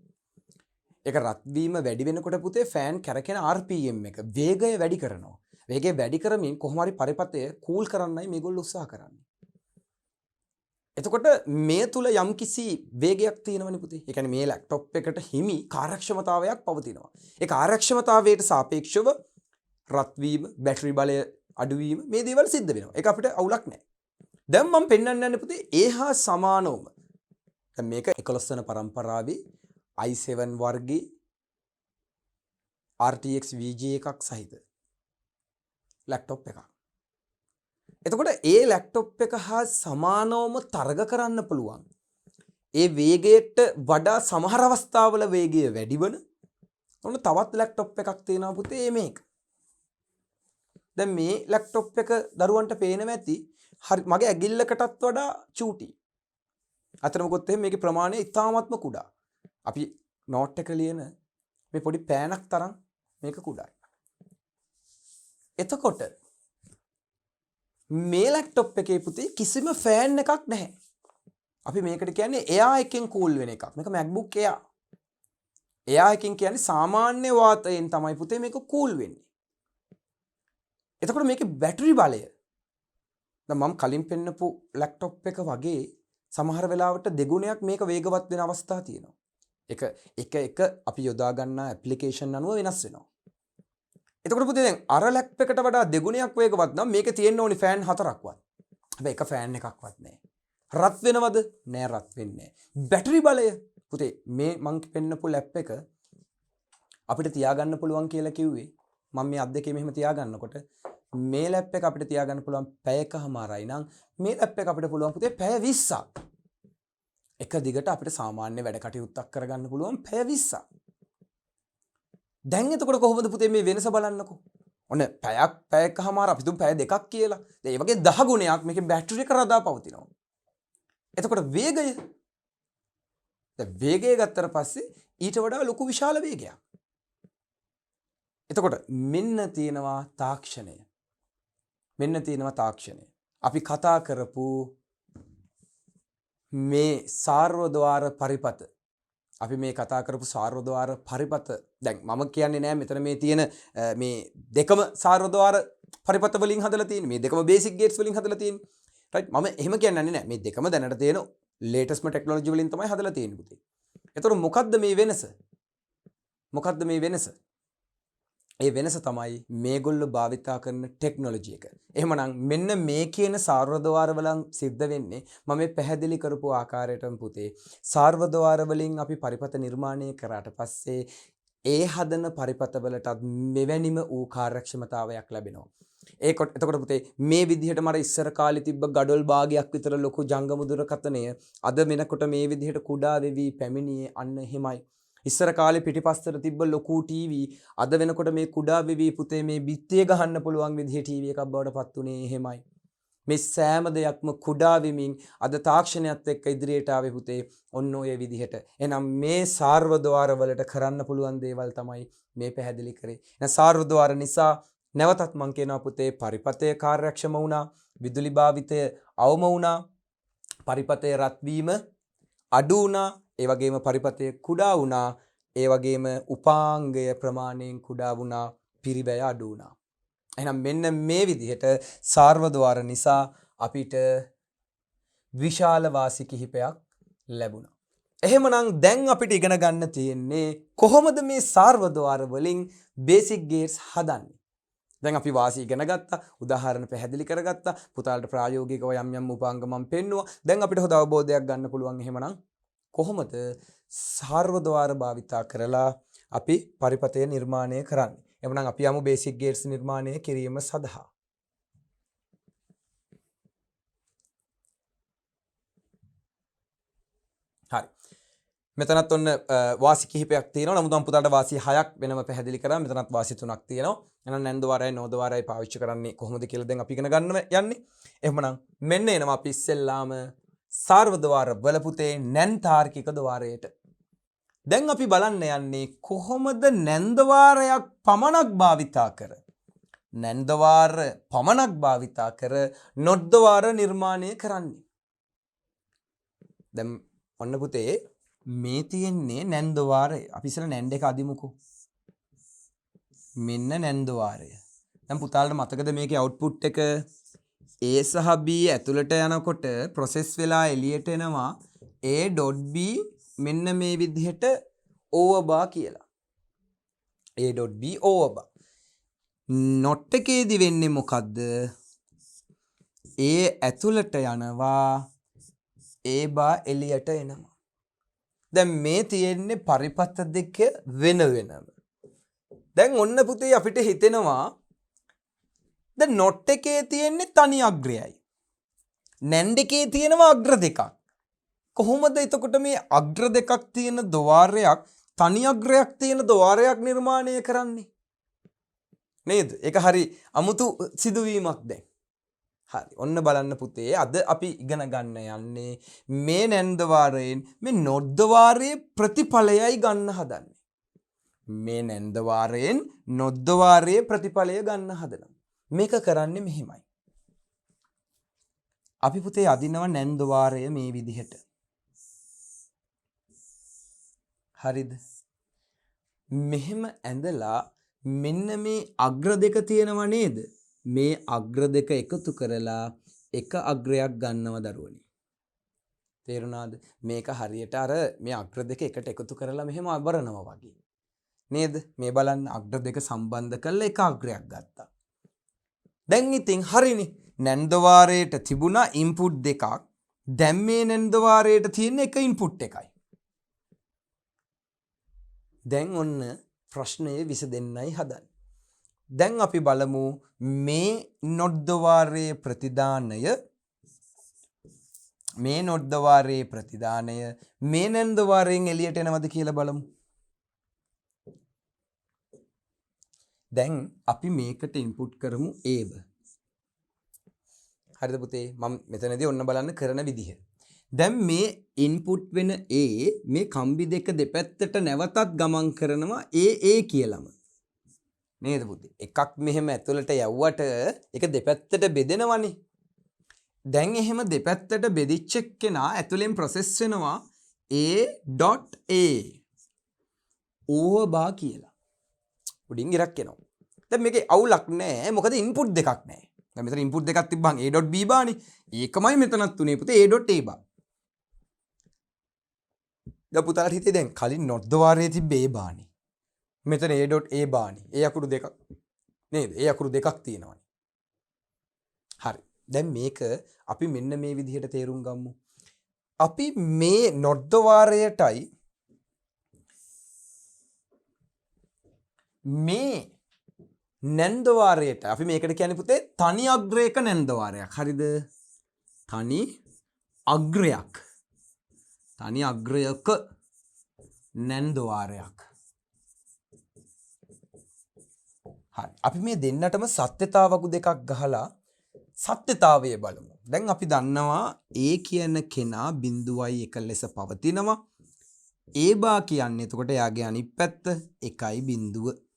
ඒක රත් වීම වැඩි වෙනකොට පුතේ ෆෑන් කරකින RPM එක වේගය වැඩි කරනවා. වේගය වැඩි කරමින් කොහොම හරි පරිපතය කූල් කරන්නයි මේගොල්ලෝ උත්සාහ කරන්නේ. එතකොට මේ තුල යම්කිසි වේගයක් තියෙනවනේ පුතේ. ඒ කියන්නේ මේ ලැප්ටොප් එකට හිමි කාර්යක්ෂමතාවයක් පවතිනවා. ඒ කාර්යක්ෂමතාවයට සාපේක්ෂව රත් වීම, බැටරි බලය අඩු වීම මේ දේවල් සිද්ධ වෙනවා. ඒක අපිට අවුලක් නැහැ. දැන් මම පෙන්වන්න යන්නේ පුතේ ඒහා සමානවම. දැන් මේක 11 වෙනි පරම්පරාවේ i7 වර්ගයේ RTX VG එකක් සහිත ලැප්ටොප් එකක්. එතකොට ඒ ලැප්ටොප් එක හා සමානවම තරග කරන්න පුළුවන්. ඒ වේගයට වඩා සමහර අවස්ථාවල වේගය වැඩි වන ඔන්න තවත් ලැප්ටොප් එකක් තියෙනවා පුතේ මේක. දැන් මේ ලැප්ටොප් එක දරුවන්ට පේනවා ඇති හරි මගේ ඇගිල්ලකටත් වඩා චූටි. අතන මොකොත් එහෙම මේකේ ප්‍රමාණය ඉතාමත්ම කුඩා. අපි නෝට් එක ලියන මේ පොඩි පෑනක් තරම් මේක කුඩායි. එතකොට මේ ලැප්ටොප් එකේ පුතේ කිසිම ෆෑන් එකක් නැහැ. අපි මේකට කියන්නේ එයා එකෙන් කූල් වෙන එකක්. මේක MacBook Air. එයා එකෙන් කියන්නේ සාමාන්‍ය වාතයෙන් තමයි පුතේ මේක කූල් වෙන්නේ. එතකොට මේකේ බැටරි බලය දැන් මම කලින් පෙන්නපු ලැප්ටොප් එක වගේ සමහර වෙලාවට දෙගුණයක් මේක වේගවත් වෙන අවස්ථා තියෙනවා. එක අපි යොදා ගන්න ඇප්ලිකේෂන් අනුව වෙනස් වෙනවා. එතකොට පුතේ දැන් අර ලැප් එකට වඩා දෙගුණයක් වේගවත් නම් මේකේ තියෙන්න ඕනි ෆෑන් 4ක්වත්. හැබැයි එක ෆෑන් එකක්වත් නැහැ. රත් වෙනවද? නෑ රත් වෙන්නේ නැහැ. බැටරි බලය පුතේ මේ මං පෙන්නපු ලැප් එක අපිට තියාගන්න පුළුවන් කියලා කිව්වේ මම මේ අත් දෙකේ මෙහෙම තියාගන්නකොට මේ ලැප් එක අපිට තියාගන්න පුළුවන් පැයකමාරයි නම් මේ ලැප් එක අපිට පුළුවන් පුතේ පැය 20ක්. එක දිගට අපිට සාමාන්‍ය වැඩ කටයුත්තක් කරගන්න පුළුවන් පැය 20ක්. දැන් එතකොට කොහොමද පුතේ මේ වෙනස බලන්නකෝ. ඔන්න පැයකමාර අපි තුන් පැය දෙකක් කියලා. දැන් ඒ වගේ 10 ගුණයක් මේකේ බැටරි එක රඳා පවතිනවා. එතකොට වේගය දැන් වේගය ගත්තට පස්සේ ඊට වඩා ලොකු විශාල වේගයක්. එතකොට මෙන්න තියෙනවා තාක්ෂණය. අපි කතා කරපු මේ සාර්වද්වාර පරිපත. අපි මේ කතා කරපු සාර්වද්වාර පරිපත දැන් මම කියන්නේ නෑ මෙතන මේ තියෙන මේ දෙකම සාර්වද්වාර පරිපත වලින් හදලා තියෙන්නේ. මේ දෙකම බේසික් ගේට්ස් වලින් හදලා තියෙන්නේ. රයිට් මම එහෙම කියන්නේ නෑ. මේ දෙකම දැනට තියෙන ලේටස්ට්ම ටෙක්නොලොජි වලින් තමයි හදලා තියෙන්නේ පුතේ. එතකොට මොකද්ද මේ වෙනස? මොකද්ද මේ වෙනස? ඒ වෙනස තමයි මේගොල්ලෝ භාවිතා කරන ටෙක්නොලොජි එක. එහෙමනම් මෙන්න මේ කියන සාර්වද්වාර වලින් සිද්ධ වෙන්නේ මම මේ පැහැදිලි කරපු ආකාරයටම පුතේ. සාර්වද්වාර වලින් අපි පරිපත නිර්මාණය කරාට පස්සේ ඒ හදන පරිපත වලටත් මෙවැනිම ඌ කාර්යක්ෂමතාවයක් ලැබෙනවා. එතකොට පුතේ මේ විදිහට මර ඉස්සර කාලේ තිබ්බ ගඩොල් භාගයක් විතර ලොකු ජංගම දුරකථනය අද වෙනකොට මේ විදිහට කුඩා වෙවි පැමිණියේ අන්න එහෙමයි. ඉස්සර කාලේ පිටිපස්සට තිබ්බ ලොකු ටීවී අද වෙනකොට මේ කුඩා වෙවි පුතේ මේ බිත්තිය ගහන්න පුළුවන් විදිහේ ටීවී එකක් බවට පත් උනේ එහෙමයි. මේ සෑම දෙයක්ම කුඩා වෙමින් අද තාක්ෂණයත් එක්ක ඉදිරියට ආවේ පුතේ ඔන්න ඔය විදිහට. එහෙනම් මේ සාර්වද්වාර වලට කරන්න පුළුවන් දේවල් තමයි මේ පැහැදිලි කරේ. එහෙනම් සාර්වද්වාර නිසා නැවතත් මං කියනවා පුතේ පරිපතය කාර්යක්ෂම වුණා, විදුලි භාවිතය අවම වුණා, පරිපතය රත් වීම අඩු වුණා, ඒ වගේම පරිපතය කුඩා වුණා, ඒ වගේම උපාංගය ප්‍රමාණයෙන් කුඩා වුණා, පිරිවැය අඩු වුණා. එහෙනම් මෙන්න මේ විදිහට සාර්වද්වාර නිසා අපිට විශාල වාසි කිහිපයක් ලැබුණා. එහෙමනම් දැන් අපිට ඉගෙන ගන්න තියෙන්නේ කොහොමද මේ සාර්වද්වාර වලින් බේසික් ගේට්ස් හදන්නේ. දැන් අපි වාසි ඉගෙන ගත්තා, උදාහරණ පැහැදිලි කරගත්තා, පුතාලට ප්‍රායෝගිකව යම් යම් උපාංග මම පෙන්නුවා. දැන් අපිට හොඳ අවබෝධයක් ගන්න පුළුවන්. එහෙමනම් කොහොමද සාර්වද්වාර භාවිතා කරලා අපි පරිපතය නිර්මාණය කරන්නේ? එහෙනම් අපි යමු බේසික් ගේට්ස් නිර්මාණය කිරීම සඳහා. හරි. මෙතනත් ඔන්න වාසි කිහිපයක් තියෙනවා. නමුත් මම පුතාලට වාසි 6ක් වෙනම පැහැදිලි කරා. මෙතනත් වාසි 3ක් තියෙනවා. එහෙනම් නැන්දවාරයයි නෝදවාරයයි පාවිච්චි කරන්නේ කොහොමද කියලා දැන් අපි ඉගෙන ගන්න යන්නේ. එහෙමනම් මෙන්න එනවා අපි ඉස්සෙල්ලාම සාර්වද්වාර වල පුතේ නැන් තාර්කික ద్వාරයට. දැන් අපි බලන්න යන්නේ කොහොමද නැන්දවාරයක් පමණක් භාවිතා කර නැන්දවාර පමණක් භාවිතා කර නොද්දවාර නිර්මාණය කරන්නේ. දැන් ඔන්න පුතේ මේ තියෙන්නේ නැන්දවාරය. අපි ඉස්සෙල්ලා නැන්ද එක අදිමුකෝ. මෙන්න නැන්දවාරය. දැන් පුතාලට මතකද මේකේ අවුට්පුට් එක A සහ B ඇතුළට යනකොට ප්‍රොසෙස් වෙලා එළියට එනවා A.B මෙන්න මේ විදිහට over bar කියලා. A.B over bar. not එකේදී වෙන්නේ මොකද්ද? A ඇතුළට යනවා A bar එළියට එනවා. දැන් මේ තියෙන්නේ පරිපත දෙක වෙන වෙනම. දැන් ඔන්න පුතේ අපිට හිතෙනවා දැන් not එකේ තියෙන්නේ තනි අග්‍රයයි. නැන්ඩ් එකේ තියෙනවා අග්‍ර දෙකක්. කොහොමද එතකොට මේ අග්‍ර දෙකක් තියෙන ద్వාරයක් තනි අග්‍රයක් තියෙන ద్వාරයක් නිර්මාණය කරන්නේ? නේද? ඒක හරි අමුතු සිදුවීමක් දැන්. හරි. ඔන්න බලන්න පුතේ අද අපි ඉගෙන ගන්න යන්නේ මේ නැන්ද වාරයෙන් මේ නොද්ද වාරයේ ප්‍රතිඵලයයි ගන්න හදන්නේ. මේ නැන්ද වාරයෙන් නොද්ද වාරයේ ප්‍රතිඵලය ගන්න හදනවා. මේක කරන්නේ මෙහෙමයි. අපි පුතේ අදිනවා නැන්ද වාරය මේ විදිහට. හරිද? මෙහෙම ඇඳලා මෙන්න මේ අග්‍ර දෙක තියෙනව නේද? මේ අග්‍ර දෙක එකතු කරලා එක අග්‍රයක් ගන්නව දරුවනි. තේරුණාද? මේක හරියට අර මේ අග්‍ර දෙක එකට එකතු කරලා මෙහෙම අබරනවා වගේ. නේද? මේ බලන්න අග්‍ර දෙක සම්බන්ධ කරලා එක අග්‍රයක් ගත්තා. දැන් ඉතින් හරිනේ. නැන්ද වාරයට තිබුණා ඉන්පුට් දෙකක්. දැන් මේ නැන්ද වාරයට තියෙන එක ඉන්පුට් එකයි. දැන් ඔන්න ප්‍රශ්නයේ විසඳෙන්නයි හදන්නේ. දැන් අපි බලමු මේ නොද්ද වාරයේ ප්‍රතිදානය මේ නොද්ද වාරයේ ප්‍රතිදානය මේ නැන්ද වාරයෙන් එළියට එනවද කියලා බලමු. දැන් අපි මේකට ඉන්පුට් කරමු A. හරිද පුතේ? මම මෙතනදී ඔන්න බලන්න කරන විදිහ. දැන් මේ ඉන්පුට් වෙන A මේ කම්බි දෙක දෙපැත්තට නැවතත් ගමන් කරනවා A කියලාම. නේද පුතේ? එකක් මෙහෙම ඇතුළට යවුවට ඒක දෙපැත්තට බෙදෙනවනේ. දැන් එහෙම දෙපැත්තට බෙදිච්ච කෙනා ඇතුලෙන් ප්‍රොසෙස් වෙනවා A.A over කියලා. උඩින් ඉරක් එනවා. දැන් මේකේ අවුලක් නැහැ. මොකද ඉන්පුට් දෙකක් නැහැ. දැන් මෙතන ඉන්පුට් දෙකක් තිබ්බන් A.B බානේ. ඒකමයි මෙතනත් උනේ පුතේ A.A බා. දැන් පුතාලට හිතේ දැන් කලින් නොද්ද වාරයේ තිබ්බ A බානේ. මෙතන a.a බානේ. ඒ අකුරු දෙකක් නේද? ඒ අකුරු දෙකක් තියෙනවානේ. හරි. දැන් මේක අපි මෙන්න මේ විදිහට තේරුම් ගමු. අපි මේ නොද්දවාරයටයි මේ නැන්දවාරයට අපි මේකට කියන්නේ පුතේ තනි අග්‍රයක නැන්දවාරයක්. හරිද? තනි අග්‍රයක්. තනි අග්‍රයක නැන්දවාරයක්. හරි. අපි මේ දෙන්නටම සත්‍යතාව වගු දෙකක් ගහලා සත්‍යතාවය බලමු. දැන් අපි දන්නවා A කියන කෙනා 0.1 ලෙස පවතිනවා. A බා කියන්නේ එතකොට යාගේ අනිත් පැත්ත 1.0.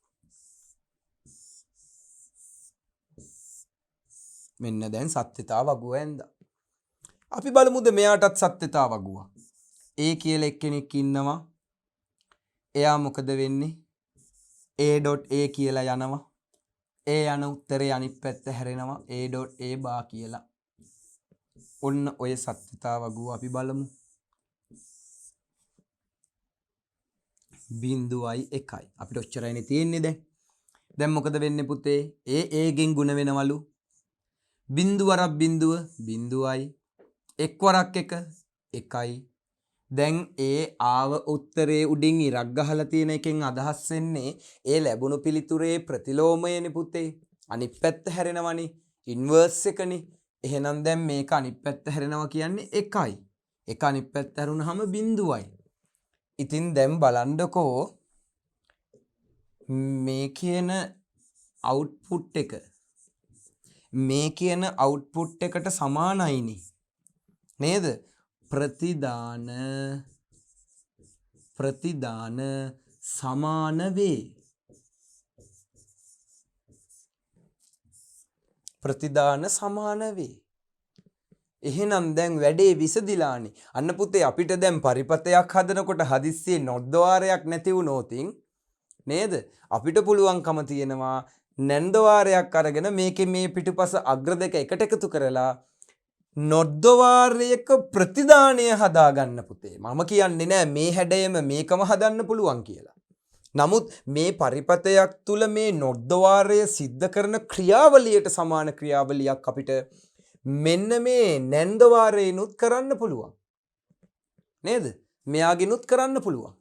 මෙන්න දැන් සත්‍යතාව වගුව ඇඳා. අපි බලමුද මෙයාටත් සත්‍යතාව වගුව. A කියලා එක්කෙනෙක් ඉන්නවා. එයා මොකද වෙන්නේ? A.A කියලා යනවා. ඒ යන උත්තරේ අනිත් පැත්ත හැරෙනවා A.A බා කියලා. ඔන්න ඔය සත්‍යතාව වගුව අපි බලමු. 0.1. අපිට ඔච්චරයිනේ තියෙන්නේ දැන්. දැන් මොකද වෙන්නේ පුතේ? A ගෙන් ගුණ වෙනවලු. බිංදුව වරක් බිංදුව 0යි. එක් වරක් 1යි. දැන් ඒ ආව උත්තරේ උඩින් ඉරක් ගහලා තියෙන එකෙන් අදහස් වෙන්නේ ඒ ලැබුණු පිළිතුරේ ප්‍රතිලෝමයනේ පුතේ. අනිත් පැත්ත හැරෙනවනේ. ඉන්වර්ස් එකනේ. එහෙනම් දැන් මේක අනිත් පැත්ත හැරෙනවා කියන්නේ 1යි. 1 අනිත් පැත්ත හැරුණාම 0යි. ඉතින් දැන් බලන්නකෝ මේ කියන අවුට්පුට් එක මේ කියන අවුට්පුට් එකට සමානයිනේ. නේද? ප්‍රතිදාන සමාන වේ. ප්‍රතිදාන සමාන වේ. එහෙනම් දැන් වැඩේ විසදිලානේ. අන්න පුතේ අපිට දැන් පරිපතයක් හදනකොට හදිස්සියේ නොද්දවාරයක් නැති වුණොතින් නේද? අපිට පුළුවන්කම තියෙනවා නැන්දවාරයක් අරගෙන මේකේ මේ පිටුපස අග්‍ර දෙක එකට එකතු කරලා නොද්දවාරයක ප්‍රතිදානය හදාගන්න පුතේ. මම කියන්නේ නෑ මේ හැඩයම මේකම හදන්න පුළුවන් කියලා. නමුත් මේ පරිපතයක් තුල මේ නොද්දවාරය සිද්ධ කරන ක්‍රියාවලියට සමාන ක්‍රියාවලියක් අපිට මෙන්න මේ නැන්දවාරේනුත් කරන්න පුළුවන්. නේද? මෙයාගිනුත් කරන්න පුළුවන්.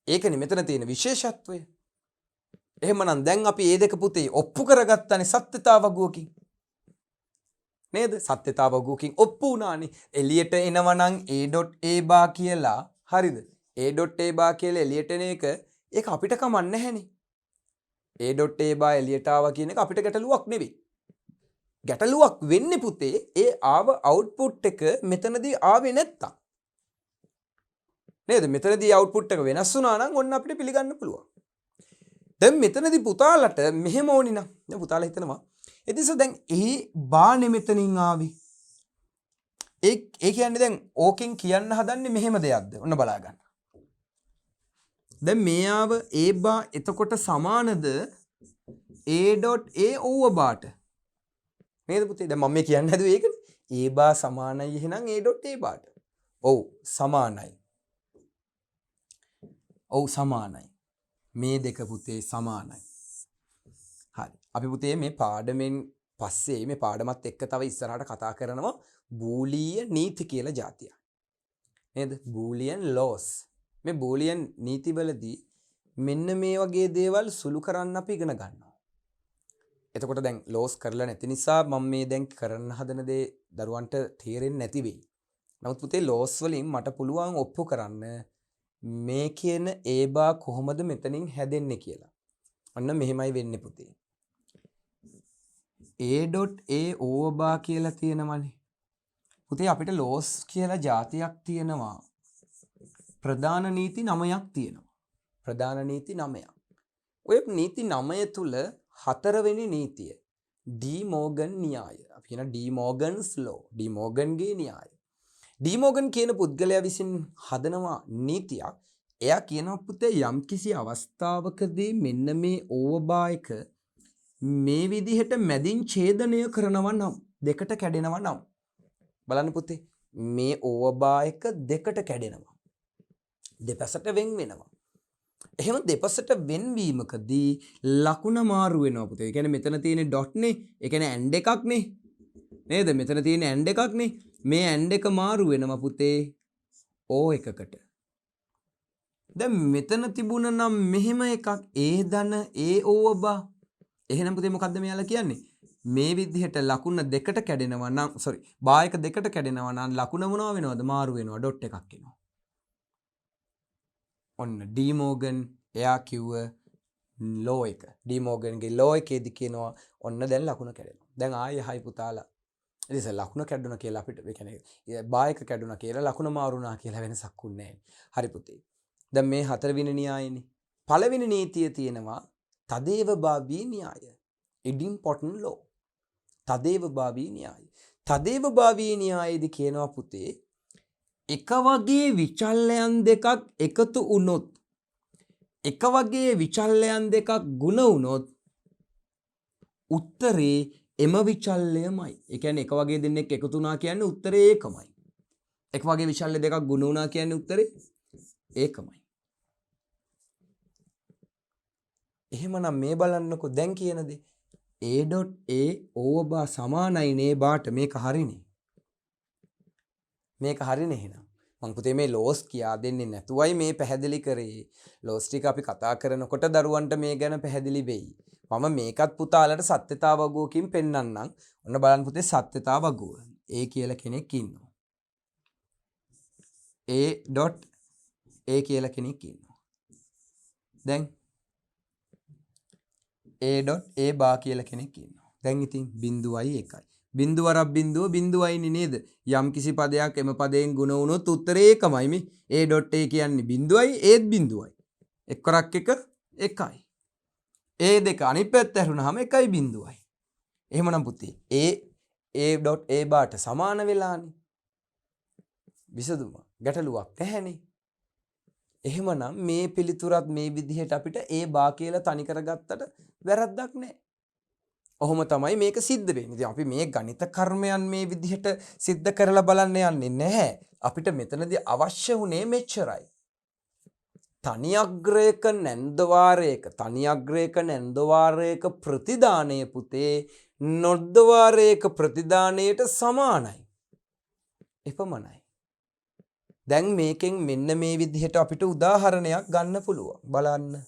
ඒකනේ මෙතන තියෙන විශේෂත්වය. එහෙමනම් දැන් අපි මේ දෙක පුතේ ඔප්පු කරගත්තානේ සත්‍යතාව වගුවකින්. නේද? සත්‍යතාව වගුවකින් ඔප්පු වුණානේ. එළියට එනවා නම් A.A බා කියලා. හරිද? A.A බා කියලා එළියට එන එක ඒක අපිට කමන්නේ නැහැනේ. A.A බා එළියට ආවා කියන එක අපිට ගැටලුවක් නෙවෙයි. ගැටලුවක් වෙන්නේ පුතේ ඒ ආව අවුට්පුට් එක මෙතනදී ආවේ නැත්තම්. නේද? මෙතනදී අවුට්පුට් එක වෙනස් වුණා නම් ඔන්න අපිට පිළිගන්න පුළුවන්. දැන් මෙතනදී පුතාලට මෙහෙම ඕනි නම් දැන් පුතාලා හිතනවා එදිස දැන් ඒ බානේ මෙතනින් ආවේ. ඒ කියන්නේ දැන් ඕකෙන් කියන්න හදන්නේ මෙහෙම දෙයක්ද? ඔන්න බලා ගන්න. දැන් මේ ආව A බා එතකොට සමානද A.A ඕව බාට. නේද පුතේ? දැන් මම මේ කියන්න හැදුවේ ඒකනේ. A බා සමානයි එහෙනම් A.A බාට. ඔව් සමානයි. ඔව් සමානයි. මේ දෙක පුතේ සමානයි. හරි. අපි පුතේ මේ පාඩමෙන් පස්සේ මේ පාඩමත් එක්ක තව ඉස්සරහට කතා කරනවා බූලිය නීති කියලා જાතියක්. නේද? බූලියන් ලෝස්. මේ බූලියන් නීතිවලදී මෙන්න මේ වගේ දේවල් සුළු කරන්න අපි ඉගෙන ගන්නවා. එතකොට දැන් ලෝස් කරලා නැති නිසා මම මේ දැන් කරන්න හදන දේ දරුවන්ට තේරෙන්නේ නැති වෙයි. නමුත් පුතේ ලෝස් වලින් මට පුළුවන් ඔප්පු කරන්න මේ කියන A බා කොහොමද මෙතනින් හැදෙන්නේ කියලා. අන්න මෙහෙමයි වෙන්නේ පුතේ. A.A ඕව බා කියලා තියෙනවනේ. පුතේ අපිට ලෝස් කියලා જાතියක් තියෙනවා. ප්‍රධාන නීති 9ක් තියෙනවා. ප්‍රධාන නීති 9ක්. ඔය නීති 9 තුල හතරවෙනි නීතිය ඩී මෝගන් න්‍යාය. අපි කියන ඩී මෝගන්ස් ලෝ. ඩී මෝගන්ගේ න්‍යාය. ඩී මෝගන් කියන පුද්ගලයා විසින් හදනවා නීතියක්. එයා කියනවා පුතේ යම්කිසි අවස්ථාවකදී මෙන්න මේ ඕවබා එක මේ විදිහට මැදින් ඡේදනය කරනවා නම් දෙකට කැඩෙනවා නම් බලන්න පුතේ මේ ඕවබා එක දෙකට කැඩෙනවා. දෙපසට වෙන් වෙනවා. එහෙම දෙපසට වෙන්වීමකදී ලකුණ මාරු වෙනවා පුතේ. ඒ කියන්නේ මෙතන තියෙන ඩොට් නේ. ඒ කියන්නේ ඇන්ඩ් එකක් නේ. නේද? මෙතන තියෙන ඇන්ඩ් එකක් නේ. මේ ඇන්ඩ් එක මාරු වෙනවා පුතේ O එකකට. දැන් මෙතන තිබුණ නම් මෙහෙම එකක් A ධන AO බා. එහෙනම් පුතේ මොකද්ද මෙයාලා කියන්නේ? මේ විදිහට ලකුණ දෙකට කැඩෙනවා නම් බායක දෙකට කැඩෙනවා නම් ලකුණ මොනවා වෙනවද? මාරු වෙනවා. ඩොට් එකක් එනවා. ඔන්න ඩී මෝගන් එයා කිව්ව ලෝ එක. ඩී මෝගන්ගේ ලෝ එකේදී කියනවා ඔන්න දැන් ලකුණ කැඩෙනවා. දැන් ආයෙ හයි පුතාලා. ඉතින් ලකුණ කැඩුණා කියලා අපිට ඒ කියන්නේ බායක කැඩුණා කියලා ලකුණ මාරු වුණා කියලා වෙනසක් උන්නේ නැහැ. හරි පුතේ. දැන් මේ හතරවෙනි න්‍යායනේ. පළවෙනි නීතිය තියෙනවා තදේව භාවී න්‍යාය. ඉඩිම්පොටන්ට් ලෝ. තදේව භාවී න්‍යාය. තදේව භාවී න්‍යායේදී කියනවා පුතේ එක වගේ විචල්යන් දෙකක් එකතු වුණොත් එක වගේ විචල්යන් දෙකක් ගුණ වුණොත් උත්තරේ එම විචල්යමයි. ඒ කියන්නේ එක වගේ දෙන්නෙක් එකතු වුණා කියන්නේ උත්තරේ ඒකමයි. එක වගේ විචල්‍ය දෙකක් ගුණ වුණා කියන්නේ උත්තරේ ඒකමයි. එහෙමනම් මේ බලන්නකො දැන් කියන දේ A.A ඕවබා සමානයි නේ බාට මේක හරිනේ. මේක හරිනේ එහෙනම්. මං පුතේ මේ ලෝස් කියා දෙන්නේ නැතුවයි මේ පැහැදිලි කරේ. ලෝස් ටික අපි කතා කරනකොට දරුවන්ට මේ ගැන පැහැදිලි වෙයි. මම මේකත් පුතාලට සත්‍යතා වගුවකින් පෙන්නන්නම්. ඔන්න බලන්න පුතේ සත්‍යතා වගුව. A කියලා කෙනෙක් ඉන්නවා. A.A කියලා කෙනෙක් ඉන්නවා. දැන් A.A බා කියලා කෙනෙක් ඉන්නවා. දැන් ඉතින් බිඳුවයි එකයි. බිඳුවරක් බිඳුව බිඳුවයිනේ නේද? යම් කිසි පදයක් එම පදයෙන් ගුණ වුණොත් උත්තරේ ඒකමයි මේ. A.A කියන්නේ බිඳුවයි ඒත් බිඳුවයි. එක්වරක් එක එකයි. A දෙක අනිත් පැත්ත හැරුණාම එකයි බිඳුවයි. එහෙමනම් පුතේ A.A බාට සමාන වෙලානේ. විසඳුම ගැටලුවක් නැහැනේ. එහෙමනම් මේ පිළිතුරත් මේ විදිහට අපිට A බා කියලා තනි කරගත්තට වැරද්දක් නැහැ. ඔහොම තමයි මේක සිද්ධ වෙන්නේ. ඉතින් අපි මේ ගණිත කර්මයන් මේ විදිහට සිද්ධ කරලා බලන්න යන්නේ නැහැ. අපිට මෙතනදී අවශ්‍ය වුණේ මෙච්චරයි. තනි අග්‍රයක නැන්දවාරයක ප්‍රතිදානය පුතේ නොද්දවාරයක ප්‍රතිදානයට සමානයි. එපමණයි. දැන් මේකෙන් මෙන්න මේ විදිහට අපිට උදාහරණයක් ගන්න පුළුවන්. බලන්න.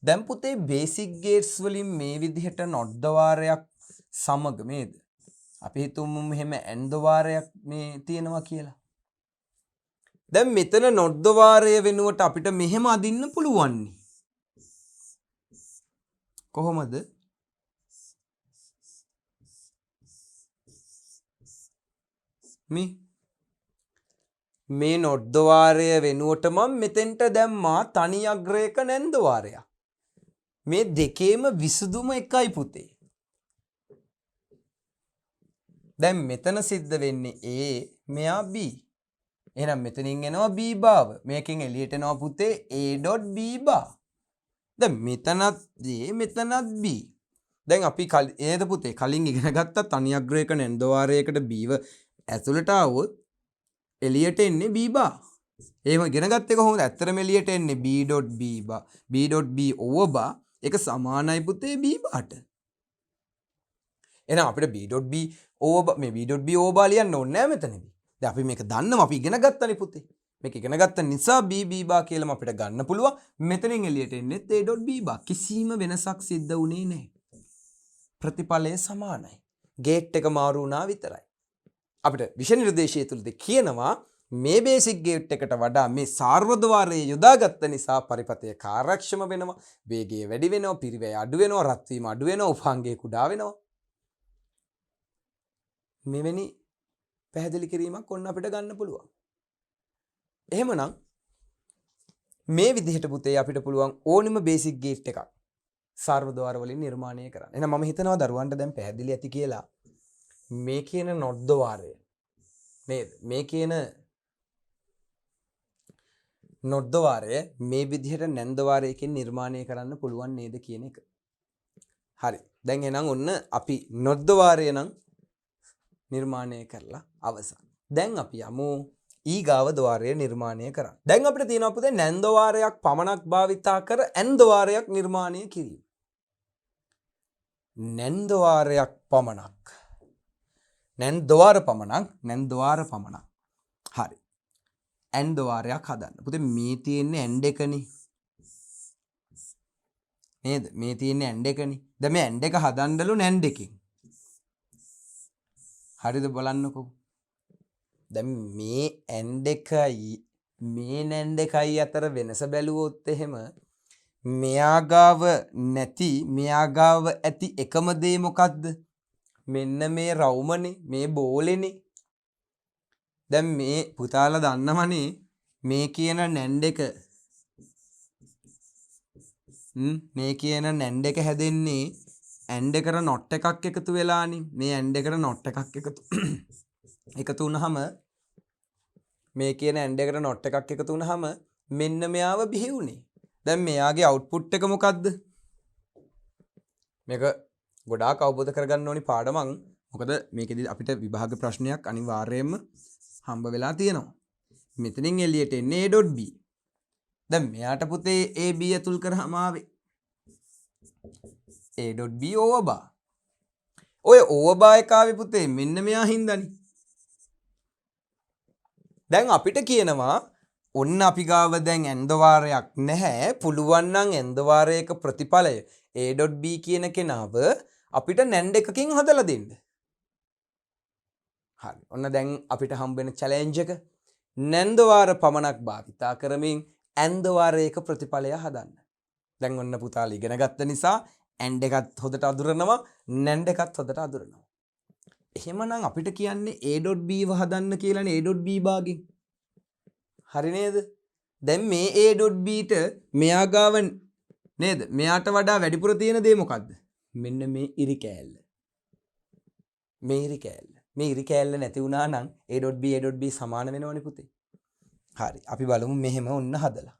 දැන් පුතේ බේසික් ගේට්ස් වලින් මේ විදිහට නොඩ් වාරයක් සමග මේද අපි හිතමු මෙහෙම ඇන්ඩ් වාරයක් මේ තියෙනවා කියලා. දැන් මෙතන නොඩ් වාරය වෙනුවට අපිට මෙහෙම අදින්න පුළුවන්. කොහොමද? මේ නොඩ් වාරය වෙනුවට මම මෙතෙන්ට දැම්මා තනි අග්‍රයක නැන්ද වාරයක්. මේ දෙකේම විසඳුම එකයි පුතේ. දැන් මෙතන සිද්ධ වෙන්නේ A මෙයා B. එහෙනම් මෙතනින් එනවා B බාව. මේකෙන් එළියට එනවා පුතේ A.B බා. දැන් මෙතනත් A මෙතනත් B. දැන් අපි නේද පුතේ කලින් ඉගෙන ගත්තා තනි අග්‍රයක නැන්ද වාරයකට B ව ඇතුළට આવොත් එළියට එන්නේ B බා. එහෙම ඉගෙන ගත්තේ කොහොමද? ඇත්තටම එළියට එන්නේ B.B බා. B.B ඕව බා ඒක සමානයි පුතේ B බාට. එහෙනම් අපිට B.B ඕව මේ B.B ඕව බා ලියන්න ඕනේ නැහැ මෙතනදී. දැන් අපි මේක දන්නවා අපි ඉගෙන ගත්තනේ පුතේ. මේක ඉගෙන ගත්ත නිසා B බා කියලාම අපිට ගන්න පුළුවන්. මෙතනින් එළියට එන්නේ A.B බා. කිසිම වෙනසක් සිද්ධ වුණේ නැහැ. ප්‍රතිඵලය සමානයි. ගේට් එක මාරු වුණා විතරයි. අපිට විෂය නිර්දේශය තුලදී කියනවා මේ බේසික් ගේට් එකට වඩා මේ සාර්වද්වාරයේ යොදාගත්ත නිසා පරිපථය කාර්යක්ෂම වෙනවා, වේගය වැඩි වෙනවා, පිරිවැය අඩු වෙනවා, රත් වීම අඩු වෙනවා, උපාංගය කුඩා වෙනවා. මෙවැනි පැහැදිලි කිරීමක් ඔන්න අපිට ගන්න පුළුවන්. එහෙමනම් මේ විදිහට පුතේ අපිට පුළුවන් ඕනිම බේසික් ගේට් එකක් සාර්වද්වාර වලින් නිර්මාණය කරන්න. එහෙනම් මම හිතනවා දරුවන්ට දැන් පැහැදිලි ඇති කියලා. මේ කියන නොඩ් වාරය නේද? මේ කියන නොඩ් වාරය මේ විදිහට නැන්ද වාරයකින් නිර්මාණය කරන්න පුළුවන් නේද කියන එක. හරි. දැන් එහෙනම් ඔන්න අපි නොඩ් වාරය නම් නිර්මාණය කරලා අවසන්. දැන් අපි යමු ඊගාව ద్వාරය නිර්මාණය කරන්න. දැන් අපිට තියෙනවා පුතේ නැන් ద్వාරයක් පමණක් භාවිතා කර ඇන් ద్వාරයක් නිර්මාණය කිරීම. නැන් ద్వාරයක් පමණක්. නැන් ద్వාර පමණක්. හරි. ඇන් ద్వාරයක් හදන්න. පුතේ මේ තියෙන්නේ ඇන් දෙකනේ. නේද? මේ තියෙන්නේ ඇන් දෙකනේ. දැන් මේ ඇන් දෙක හදන්නලු නැන් දෙකෙන්. හරිද බලන්නකෝ. දැන් මේ ඇන් දෙකයි මේ නැන් දෙකයි අතර වෙනස බැලුවොත් එහෙම මෙයාගාව නැති මෙයාගාව ඇති එකම දේ මොකද්ද? මෙන්න මේ රවුමනේ මේ බෝලේනේ. දැන් මේ පුතාලා දන්නවනේ මේ කියන නැන් දෙක මේ කියන නැන් දෙක හැදෙන්නේ ඇන් දෙකට නොට් එකක් එකතු වෙලානේ. මේ ඇන් දෙකට නොට් එකක් එකතු වුනහම මේ කියන ඇන් දෙකට නොට් එකක් එකතු වුනහම මෙන්න මෙයාව බිහි වුනේ. දැන් මෙයාගේ අවුට්පුට් එක මොකද්ද? මේක ගොඩාක් අවබෝධ කරගන්න ඕනි පාඩමක්. මොකද මේකෙදි අපිට විභාග ප්‍රශ්නයක් අනිවාර්යයෙන්ම හම්බ වෙලා තියෙනවා. මෙතනින් එළියට එන්නේ A.B. දැන් මෙයාට පුතේ AB ඇතුල් කරාම ආවේ A.B over bar. ඔය over bar එක ආවේ පුතේ මෙන්න මෙයා හින්දානේ. දැන් අපිට කියනවා ඔන්න අපි ගාව දැන් ඇන්ද වාරයක් නැහැ. පුළුවන් නම් ඇන්ද වාරයක ප්‍රතිඵලය A.B කියන කෙනාව අපිට නැන් දෙකකින් හදලා දෙන්න. හරි. ඔන්න දැන් අපිට හම්බ වෙන චැලෙන්ජ් එක නැන්ද වාර පමණක් භාවිතා කරමින් ඇන්ද වාරයක ප්‍රතිඵලය හදන්න. දැන් ඔන්න පුතාලා ඉගෙන ගත්ත නිසා ඇන් දෙකත් හොදට අඳුරනවා නැන් දෙකත් හොදට අඳුරනවා. එහෙමනම් අපිට කියන්නේ A.B හදන්න කියලානේ A.B භාගෙන්. හරි නේද? දැන් මේ A.B ට මෙයා ගාව නේද? මෙයාට වඩා වැඩිපුර තියෙන දේ මොකද්ද? මෙන්න මේ ඉරි කෑල්ල. මේ ඉරි කෑල්ල. මේ ඉරි කෑල්ල නැති වුණා නම් A.B සමාන වෙනවනේ පුතේ. හරි. අපි බලමු මෙහෙම ඔන්න හදලා.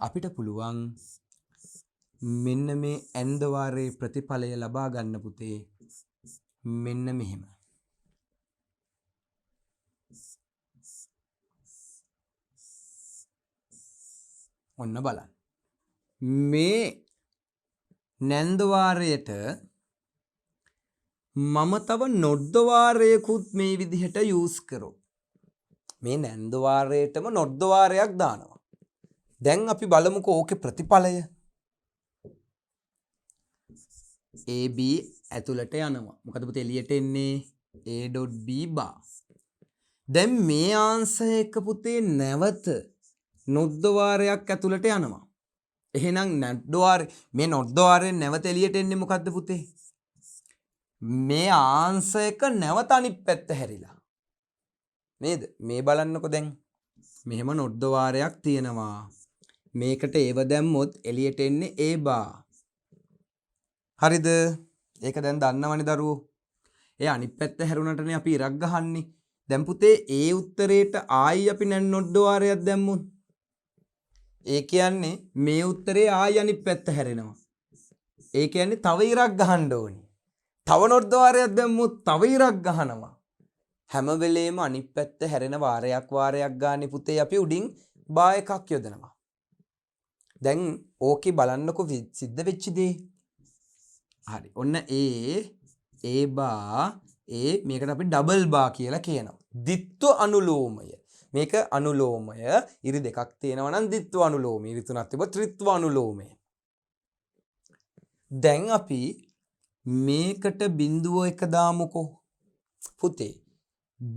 අපිට පුළුවන් මෙන්න මේ ඇන්ද වාරයේ ප්‍රතිඵලය ලබා ගන්න පුතේ මෙන්න මෙහෙම. ඔන්න බලන්න. මේ නැන්ද වාරයට මම තව නොඩ් වාරයකුත් මේ විදිහට යූස් කරොත් මේ නැන්ද වාරයටම නොඩ් වාරයක් දානවා. දැන් අපි බලමුකෝ ඕකේ ප්‍රතිඵලය. AB ඇතුළට යනවා. මොකද පුතේ එළියට එන්නේ A.B bar. දැන් මේ ආන්සර් එක පුතේ නැවත නොඩ් වාරයක් ඇතුළට යනවා. එහෙනම් නොඩ් වාරේ මේ නොඩ් වාරයෙන් නැවත එළියට එන්නේ මොකද්ද පුතේ? මේ ආන්සර් එක නැවත අනිත් පැත්ත හැරිලා. නේද? මේ බලන්නකෝ දැන්. මෙහෙම නොඩ් වාරයක් තියෙනවා. මේකට ඒව දැම්මොත් එළියට එන්නේ A bar. හරිද? ඒක දැන් දන්නවනේ දරුවෝ. ඒ අනිත් පැත්ත හැරුණටනේ අපි ඉරක් ගහන්නේ. දැන් පුතේ ඒ උත්තරේට ආයි අපි නැන් නොඩ් වාරයක් දැම්මොත් ඒ කියන්නේ මේ උත්තරේ ආයි අනිත් පැත්ත හැරෙනවා. ඒ කියන්නේ තව ඉරක් ගහන්න ඕනේ. තව නොඩ් වාරයක් දැම්මොත් තව ඉරක් ගහනවා. හැම වෙලේම අනිත් පැත්ත හැරෙන වාරයක් ගානේ පුතේ අපි උඩින් බා එකක් යොදනවා. දැන් ඕකේ බලන්නකෝ සිද්ධ වෙච්ච දේ. හරි. ඔන්න A බා මේකට අපි ඩබල් බා කියලා කියනවා. ද්විත්ව අනුලෝමය. මේක අනුලෝමය. ඉරි දෙකක් තියෙනවා නම් ද්විත්ව අනුලෝමය. ඉරි තුනක් තිබ්බොත් ත්‍රිත්ව අනුලෝමය. දැන් අපි මේකට බිඳුව එක දාමුකෝ. පුතේ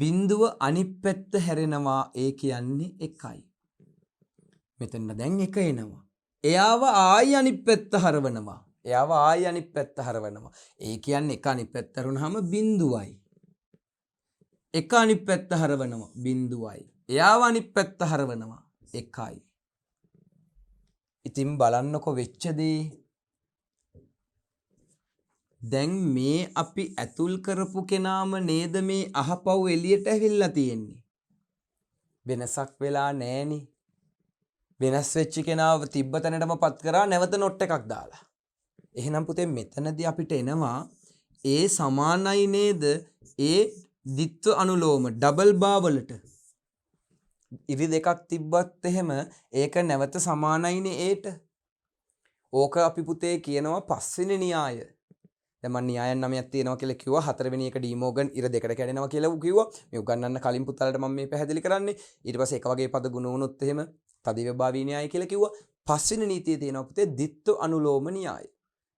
බිඳුව අනිත් පැත්ත හැරෙනවා. ඒ කියන්නේ 1යි. මෙතන දැන් 1 එනවා. එයාව ආයි අනිත් පැත්ත හරවනවා. ඒ කියන්නේ 1 අනිත් පැත්ත හරවනහම බිඳුවයි. 1 අනිත් පැත්ත හරවනවා බිඳුවයි. එයාව අනිත් පැත්ත හරවනවා 1යි. ඉතින් බලන්නකො වෙච්ච දේ. දැන් මේ අපි ඇතුල් කරපු කෙනාම නේද මේ අහපව් එළියට ඇවිල්ලා තියෙන්නේ. වෙනසක් වෙලා නැහෙනේ. වෙනස් වෙච්ච කෙනාව තිබ්බ තැනටම පත් කරා නැවත නොට් එකක් දාලා. එහෙනම් පුතේ මෙතනදී අපිට එනවා A සමානයි නේද A ද්විත්ව අනුලෝම ඩබල් බා වලට ඉරි දෙකක් තිබ්බත් එහෙම ඒක නැවත සමානයිනේ ඒට. ඕක අපි පුතේ කියනවා පස්වෙනි න්‍යාය. දැන් මම න්‍යායන් 9ක් තියෙනවා කියලා කිව්වා. හතරවෙනි එක ඩීමෝගන් ඉර දෙකට කැඩෙනවා කියලා කිව්වා. මේ උගන්වන්න කලින් පුතාලට මම මේ පැහැදිලි කරන්නේ. ඊට පස්සේ එක වගේ පද ගුණ වුණොත් එහෙම තදිවභාවී න්‍යාය කියලා කිව්වා. පස්වෙනි නීතියේ තියෙනවා පුතේ ද්විත්ව අනුලෝම න්‍යාය.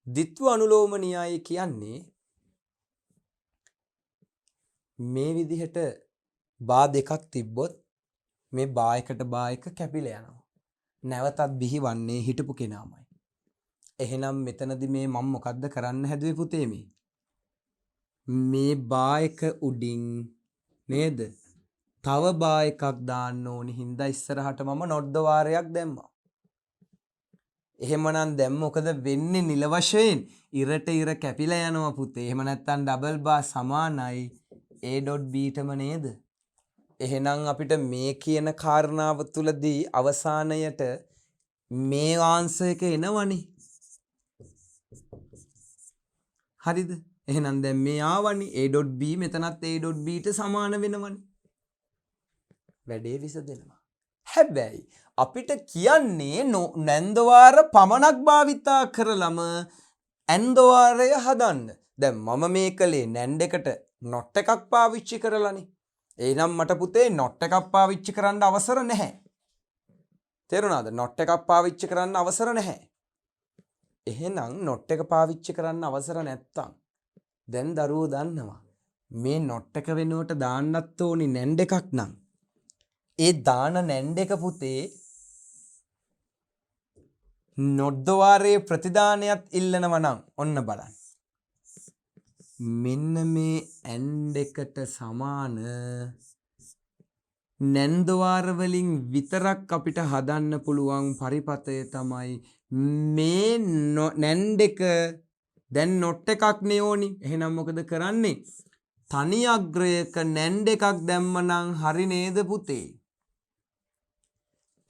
ද්විත්ව අනුලෝම න්‍යාය කියන්නේ මේ විදිහට බා දෙකක් තිබ්බොත් මේ බා එකට බා එක කැපිලා යනවා. නැවතත් බිහිවන්නේ හිටපු කෙනාමයි. එහෙනම් මෙතනදී මේ මම මොකද්ද කරන්න හැදුවේ පුතේ මේ බා එක උඩින් නේද? තව බා එකක් දාන්න ඕනි හින්දා ඉස්සරහට මම නොඩ් වාරයක් දැම්මා. එහෙමනම් දැන් මොකද වෙන්නේ නිල වශයෙන්? ඉරට ඉර කැපිලා යනවා පුතේ. එහෙම නැත්නම් ඩබල් බා සමානයි a.b.ටම නේද? එහෙනම් අපිට මේ කියන කාරණාව තුලදී අවසානයට මේ ආන්සර් එක එනවනේ. හරිද? එහෙනම් දැන් මේ ආවනේ a.b මෙතනත් a.b ට සමාන වෙනවනේ. වැඩේ විසදෙනවා. හැබැයි අපිට කියන්නේ නැන්දවාර පමණක් භාවිතා කරලම ඇන්දවාරය හදන්න. දැන් මම මේ කලේ නැන්ඩ එකට නොට් එකක් පාවිච්චි කරලානේ. එහෙනම් මට පුතේ නොට් එකක් පාවිච්චි කරන්න අවසර නැහැ. තේරුණාද? නොට් එකක් පාවිච්චි කරන්න අවසර නැහැ. එහෙනම් නොට් එක පාවිච්චි කරන්න අවසර නැත්තම් දැන් දරුවෝ දන්නවා මේ නොට් එක වෙනුවට දාන්නත් ඕනි නැන්ඩ එකක් නම් ඒ දාන නැන්ඩ එක පුතේ නොඩ් වාරයේ ප්‍රතිදානයත් ඉල්ලනවා නම් ඔන්න බලන්න. මෙන්න මේ ඇන්ඩ් එකට සමාන නැන්ද වාර වලින් විතරක් අපිට හදන්න පුළුවන් පරිපතය තමයි මේ නැන්ඩ් එක. දැන් නොට් එකක් නෙෝනි. එහෙනම් මොකද කරන්නේ? තනි අග්‍රයක නැන්ඩ් එකක් දැම්මනම් හරි නේද පුතේ?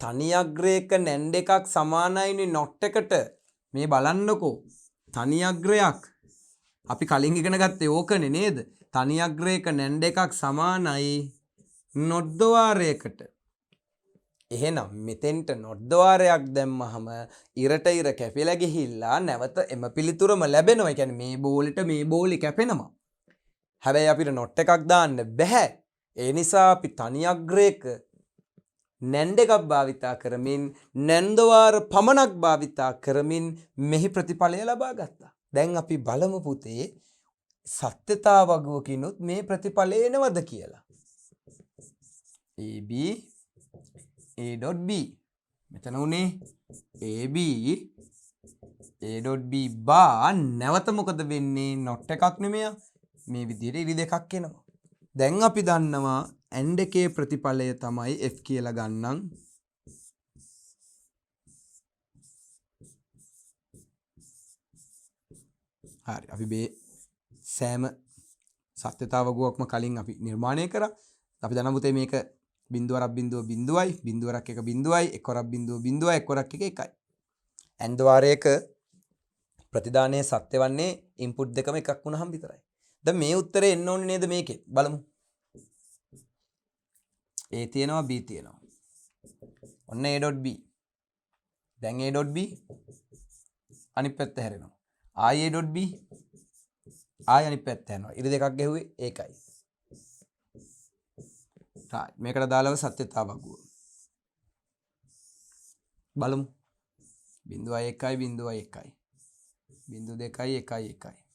තනි අග්‍රයක නැන්ඩ් එකක් සමානයිනේ නොට් එකට. මේ බලන්නකෝ. තනි අග්‍රයක් අපි කලින් ඉගෙන ගත්තේ ඕකනේ නේද? තනි අග්‍රයක නැන්ඩ් එකක් සමානයි නොඩ් වාරයකට. එහෙනම් මෙතෙන්ට නොඩ් වාරයක් දැම්මහම ඉරට ඉර කැපිලා ගිහිල්ලා නැවත එම පිළිතුරම ලැබෙනවා. ඒ කියන්නේ මේ බෝලෙට මේ බෝලි කැපෙනවා. හැබැයි අපිට නොට් එකක් දාන්න බෑ. ඒ නිසා අපි තනි අග්‍රයක නැන්ඩ එකක් භාවිතා කරමින් නැන්ද වාර පමණක් භාවිතා කරමින් මෙහි ප්‍රතිඵලය ලබා ගත්තා. දැන් අපි බලමු පුතේ සත්‍යතා වගුවකිනුත් මේ ප්‍රතිඵලය එනවද කියලා. AB A.B මෙතන උනේ AB A.B බා නැවත මොකද වෙන්නේ? නොට් එකක් නෙමෙයි මේ විදිහට ඉරි දෙකක් එනවා. දැන් අපි දන්නවා ඇන්ඩ් එකේ ප්‍රතිඵලය තමයි F කියලා ගන්නම්. හරි අපි මේ සෑම සත්‍යතා වගුවක්ම කලින් අපි නිර්මාණය කරා. අපි දන්නවා පුතේ මේක බිඳුවරක් බිඳුව බිඳුවයි බිඳුවරක් එක බිඳුවයි එක්වරක් බිඳුව බිඳුවයි එක්වරක් එක එකයි. ඇන්ඩ් වාරයක ප්‍රතිදානයේ සත්‍ය වන්නේ ඉන්පුට් දෙකම එකක් වුණාම විතරයි. දැන් මේ උත්තරේ එන්න ඕනේ නේද මේකේ? බලමු. A තියෙනවා B තියෙනවා. ඔන්න A.B. දැන් A.B අනිත් පැත්ත හැරෙනවා. ආයි A.B ආයි අනිත් පැත්ත හැරෙනවා. ඉරි දෙකක් ගැහුවේ ඒකයි. මේකට දාලව සත්‍යතා වගුව බලමු. 0.1 0.1 0.2 1 1.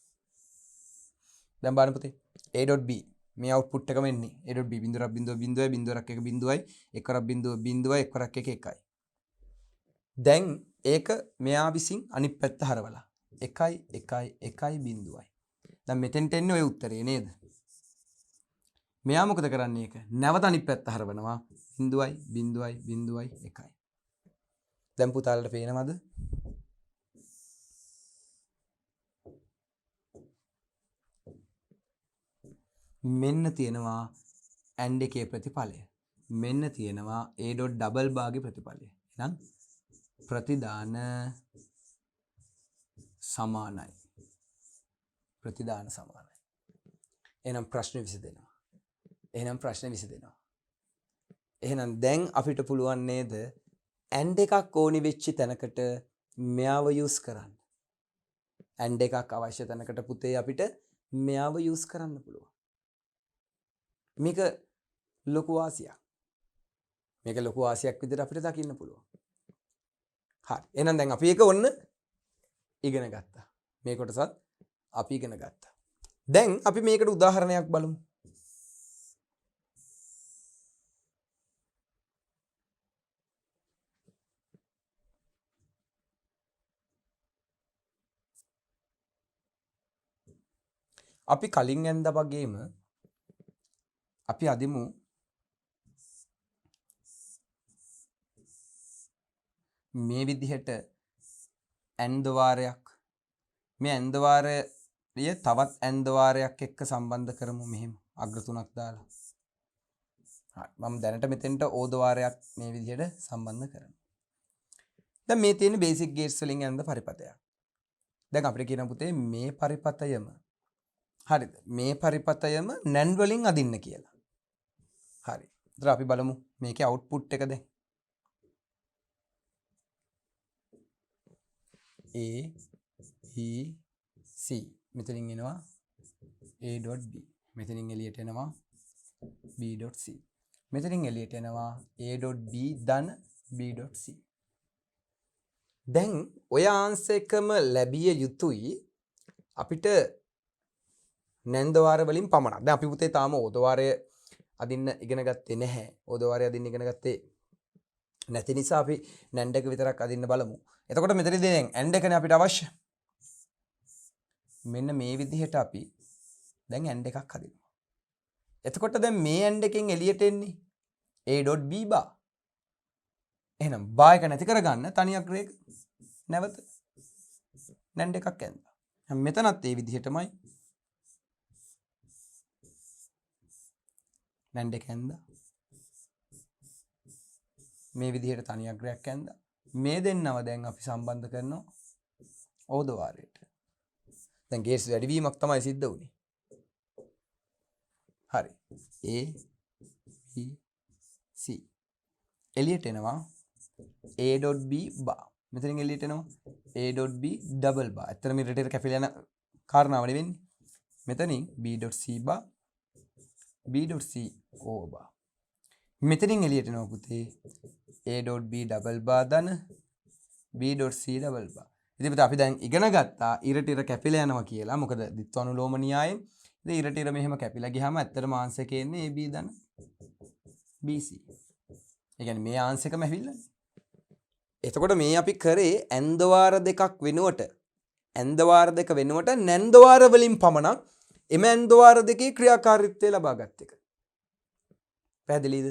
දැන් බලන්න පුතේ A.B මේ අවුට්පුට් එකම එන්නේ A.B 0.0 0.1 එක්වරක් 0.0 එක්වරක් එක 1යි. දැන් ඒක මෙයා විසින් අනිත් පැත්ත හරවලා 1 1 1 0යි. දැන් මෙතෙන්ට එන්නේ ඔය උත්තරේ නේද? මෙයා මොකද කරන්නේ? ඒක නැවත අනිත් පැත්ත හරවනවා 0 0 0 1යි. දැන් පුතාලට පේනවද? මෙන්න තියෙනවා ඇන්ඩ් එකේ ප්‍රතිඵලය. මෙන්න තියෙනවා A.ඩබල් බාගේ ප්‍රතිඵලය. එහෙනම් ප්‍රතිදාන සමානයි. ප්‍රතිදාන සමානයි. එහෙනම් ප්‍රශ්න විසඳෙනවා. එහෙනම් ප්‍රශ්නේ විසඳෙනවා. එහෙනම් දැන් අපිට පුළුවන් නේද ඇන්ඩ් එකක් ඕනි වෙච්ච තැනකට මෙයාව යූස් කරන්න. ඇන්ඩ් එකක් අවශ්‍ය තැනකට පුතේ අපිට මෙයාව යූස් කරන්න පුළුවන්. මේක ලොකු වාසියක්. මේක ලොකු වාසියක් විදිහට අපිට දකින්න පුළුවන්. හරි. එහෙනම් දැන් අපි ඒක ඔන්න ඉගෙන ගත්තා. මේ කොටසත් අපි ඉගෙන ගත්තා. දැන් අපි මේකට උදාහරණයක් බලමු. අපි කලින් ඇන්දා වගේම අපි අදිමු මේ විදිහට ඇන්ද වාරයක් මේ ඇන්ද වාරය තවත් ඇන්ද වාරයක් එක්ක සම්බන්ධ කරමු මෙහෙම අග්‍ර තුනක් දාලා. හරි මම දැනට මෙතෙන්ට ඕද වාරයක් මේ විදිහට සම්බන්ධ කරනවා. දැන් මේ තියෙන බේසික් ගේට්ස් වලින් ඇන්ද පරිපතයක්. දැන් අපිට කියන පුතේ මේ පරිපතයම හරිද? මේ පරිපතයම නැන්ඩ් වලින් අදින්න කියලා. හරි. ඒතර අපි බලමු මේකේ අවුට්පුට් එක දැන්. A B C මෙතනින් එනවා A.B මෙතනින් එළියට එනවා B.C මෙතනින් එළියට එනවා A.B ධන B.C දැන් ඔය ආන්සර් එකම ලැබිය යුතුයි අපිට නැන්ද වාර වලින් පමණක්. දැන් අපි පුතේ තාම ඕද වාරය අදින්න ඉගෙන ගත්තේ නැහැ. ඕද වාරය අදින්න ඉගෙන ගත්තේ නැති නිසා අපි නැන්ඩ් එක විතරක් අදින්න බලමු. එතකොට මෙතනදී දැන් ඇන්ඩ් එකනේ අපිට අවශ්‍ය. මෙන්න මේ විදිහට අපි දැන් ඇන්ඩ් එකක් හදිනවා. එතකොට දැන් මේ ඇන්ඩ් එකෙන් එළියට එන්නේ A.B බා. එහෙනම් බා එක නැති කරගන්න තනි අග්‍රයක නැවත නැන්ඩ් එකක් ඇන්දා. මෙතනත් ඒ විදිහටමයි නැන්ඩ් එක ඇන්දා. මේ විදිහට තනි අග්‍රයක් ඇන්දා. මේ දෙන්නව දැන් අපි සම්බන්ධ කරනවා ඕද වාරයට. දැන් ගේට්ස් වැඩිවීමක් තමයි සිද්ධ වුනේ. හරි. A B C එළියට එනවා A.B බා. මෙතනින් එළියට එනවා A.B ඩබල් බා. ඇත්තටම ඉරටේට කැපිලා යන කාරණාව නෙවෙන්නේ. මෙතනින් B.C බා B.C O බා. මෙතනින් එළියට එනවා පුතේ A.B ඩබල් බා ධන B.C ඩබල් බා. ඉතින් අපි දැන් ඉගෙන ගත්තා ඉරටිර කැපිලා යනවා කියලා. මොකද ද්විත්ව අනුලෝම න්‍යායෙන් ඉතින් ඉරටිර මෙහෙම කැපිලා ගියාම ඇත්තටම ආන්සර් එකේ එන්නේ AB ධන BC. ඒ කියන්නේ මේ ආන්සර් එකම ඇවිල්ලා. එතකොට මේ අපි කරේ ඇන්ද වාර දෙකක් වෙනුවට ඇන්ද වාර දෙක වෙනුවට නැන්ද වාර වලින් පමණක් එම ඇන්ද වාර දෙකේ ක්‍රියාකාරීත්වය ලබා ගත් එක. පැහැදිලිද?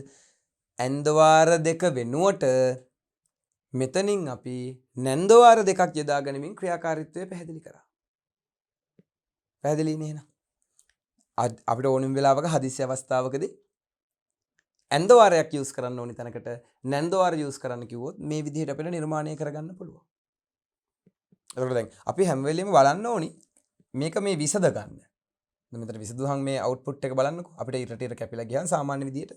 ඇන්ද වාර දෙක වෙනුවට මෙතනින් අපි නැන්ද වාර දෙකක් යොදා ගනිමින් ක්‍රියාකාරීත්වය පැහැදිලි කරා. පැහැදිලි නේද? අපිට ඕනෙම වෙලාවක හදිසි අවස්ථාවකදී ඇන්ද වාරයක් යූස් කරන්න ඕනි තැනකට නැන්ද වාර යූස් කරන්න කිව්වොත් මේ විදිහට අපිට නිර්මාණය කරගන්න පුළුවන්. එතකොට දැන් අපි හැම වෙලෙම බලන්න ඕනි මේක මේ විසඳ ගන්න. දැන් මෙතන විසඳුවහන් මේ අවුට්පුට් එක බලන්නකෝ. අපිට ඉරටිර කැපිලා ගියාම සාමාන්‍ය විදිහට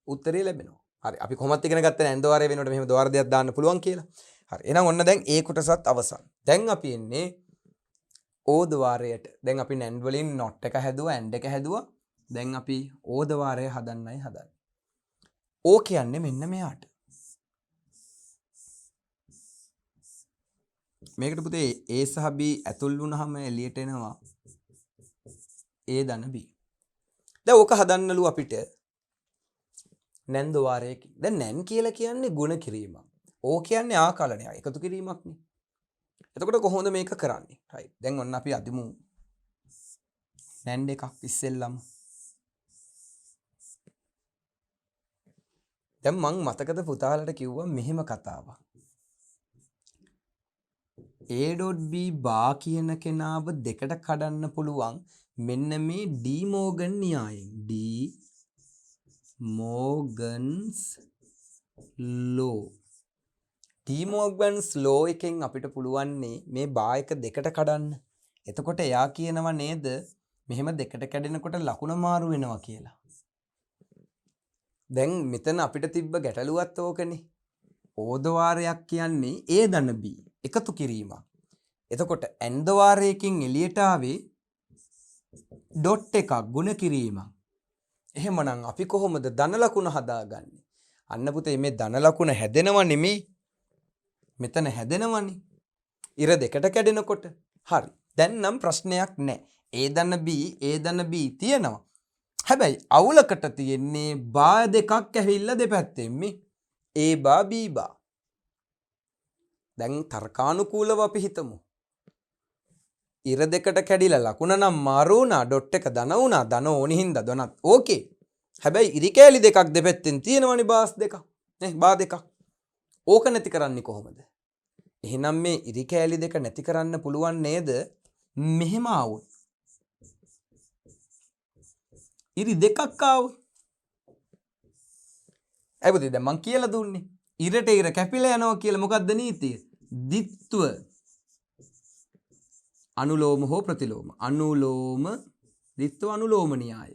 උත්තරය ලැබෙනවා. හරි. අපි කොහොමද ඉගෙන ගත්තේ ඇන්ද වාරය වෙනකොට මෙහෙම ද්වාර දෙකක් දාන්න පුළුවන් කියලා. හරි. එහෙනම් ඔන්න දැන් ඒ කොටසත් අවසන්. දැන් අපි එන්නේ ඕද වාරයට. දැන් අපි නැන්ඩ් වලින් නොට් එක හැදුවා, ඇන්ඩ් එක හැදුවා. දැන් අපි ඕද වාරය හදන්නයි හදන්නේ. ඕ කියන්නේ මෙන්න මෙයාට. මේකට පුතේ A සහ B ඇතුල් වුණාම එළියට එනවා A ධන B. දැන් ඕක හදන්නලු අපිට නැන්ද වාරයකින්. දැන් නැන් කියලා කියන්නේ ගුණ කිරීමක්. ඕ කියන්නේ ආකලනයක්, එකතු කිරීමක් නේ. එතකොට කොහොමද මේක කරන්නේ? right. දැන් ඔන්න අපි අදිමු නැන්ඩ් එකක් ඉස්සෙල්ලම. දැන් මං මතකද පුතාලට කිව්වා මෙහෙම කතාවක්. A.B බා කියන කෙනාව දෙකට කඩන්න පුළුවන් මෙන්න මේ ඩී මෝගන් න්‍යායෙන්. ඩී මෝගන්ස් ලෝ. ඩී මෝගන්ස් ලෝ එකෙන් අපිට පුළුවන්නේ මේ බා එක දෙකට කඩන්න. එතකොට එයා කියනවා නේද මෙහෙම දෙකට කැඩෙනකොට ලකුණ මාරු වෙනවා කියලා. දැන් මෙතන අපිට තිබ්බ ගැටලුවත් ඕකනේ. ඕදවාරයක් කියන්නේ A ධන B එකතු කිරීමක්. එතකොට n ද්වාරයකින් එළියට ආවේ ඩොට් එකක් ගුණ කිරීමක්. එහෙමනම් අපි කොහොමද ධන ලකුණ හදාගන්නේ? අන්න පුතේ මේ ධන ලකුණ හැදෙනව නෙමෙයි. මෙතන හැදෙනවනේ. ඉර දෙකට කැඩෙනකොට. හරි. දැන් නම් ප්‍රශ්නයක් නැහැ. A ධන B තියෙනවා. හැබැයි අවුලකට තියෙන්නේ බා දෙකක් ඇවිල්ලා දෙපැත්තෙන් මේ A බා B බා. දැන් තර්කානුකූලව අපි හිතමු. ඉර දෙකට කැඩිලා ලකුණ නම් මාරු වුණා ඩොට් එක ධන වුණා ධන ඕනි හින්දා ධනත් ඕකේ. හැබැයි ඉරි කෑලි දෙකක් දෙපැත්තෙන් තියෙනවනේ බාස් දෙකක්. නේ බා දෙකක්. ඕක නැති කරන්නේ කොහොමද? එහෙනම් මේ ඉරි කෑලි දෙක නැති කරන්න පුළුවන් නේද? මෙහෙම ආවොත්. ඉරි දෙකක් ආවොත්. ඇයිබුද දැන් මං කියලා දුන්නේ. ඉරට ඉර කැපිලා යනවා කියලා මොකද්ද නීතිය? දිත්ව අනුලෝම හෝ ප්‍රතිලෝම. අනුලෝම දිත්ව අනුලෝම න්‍යාය.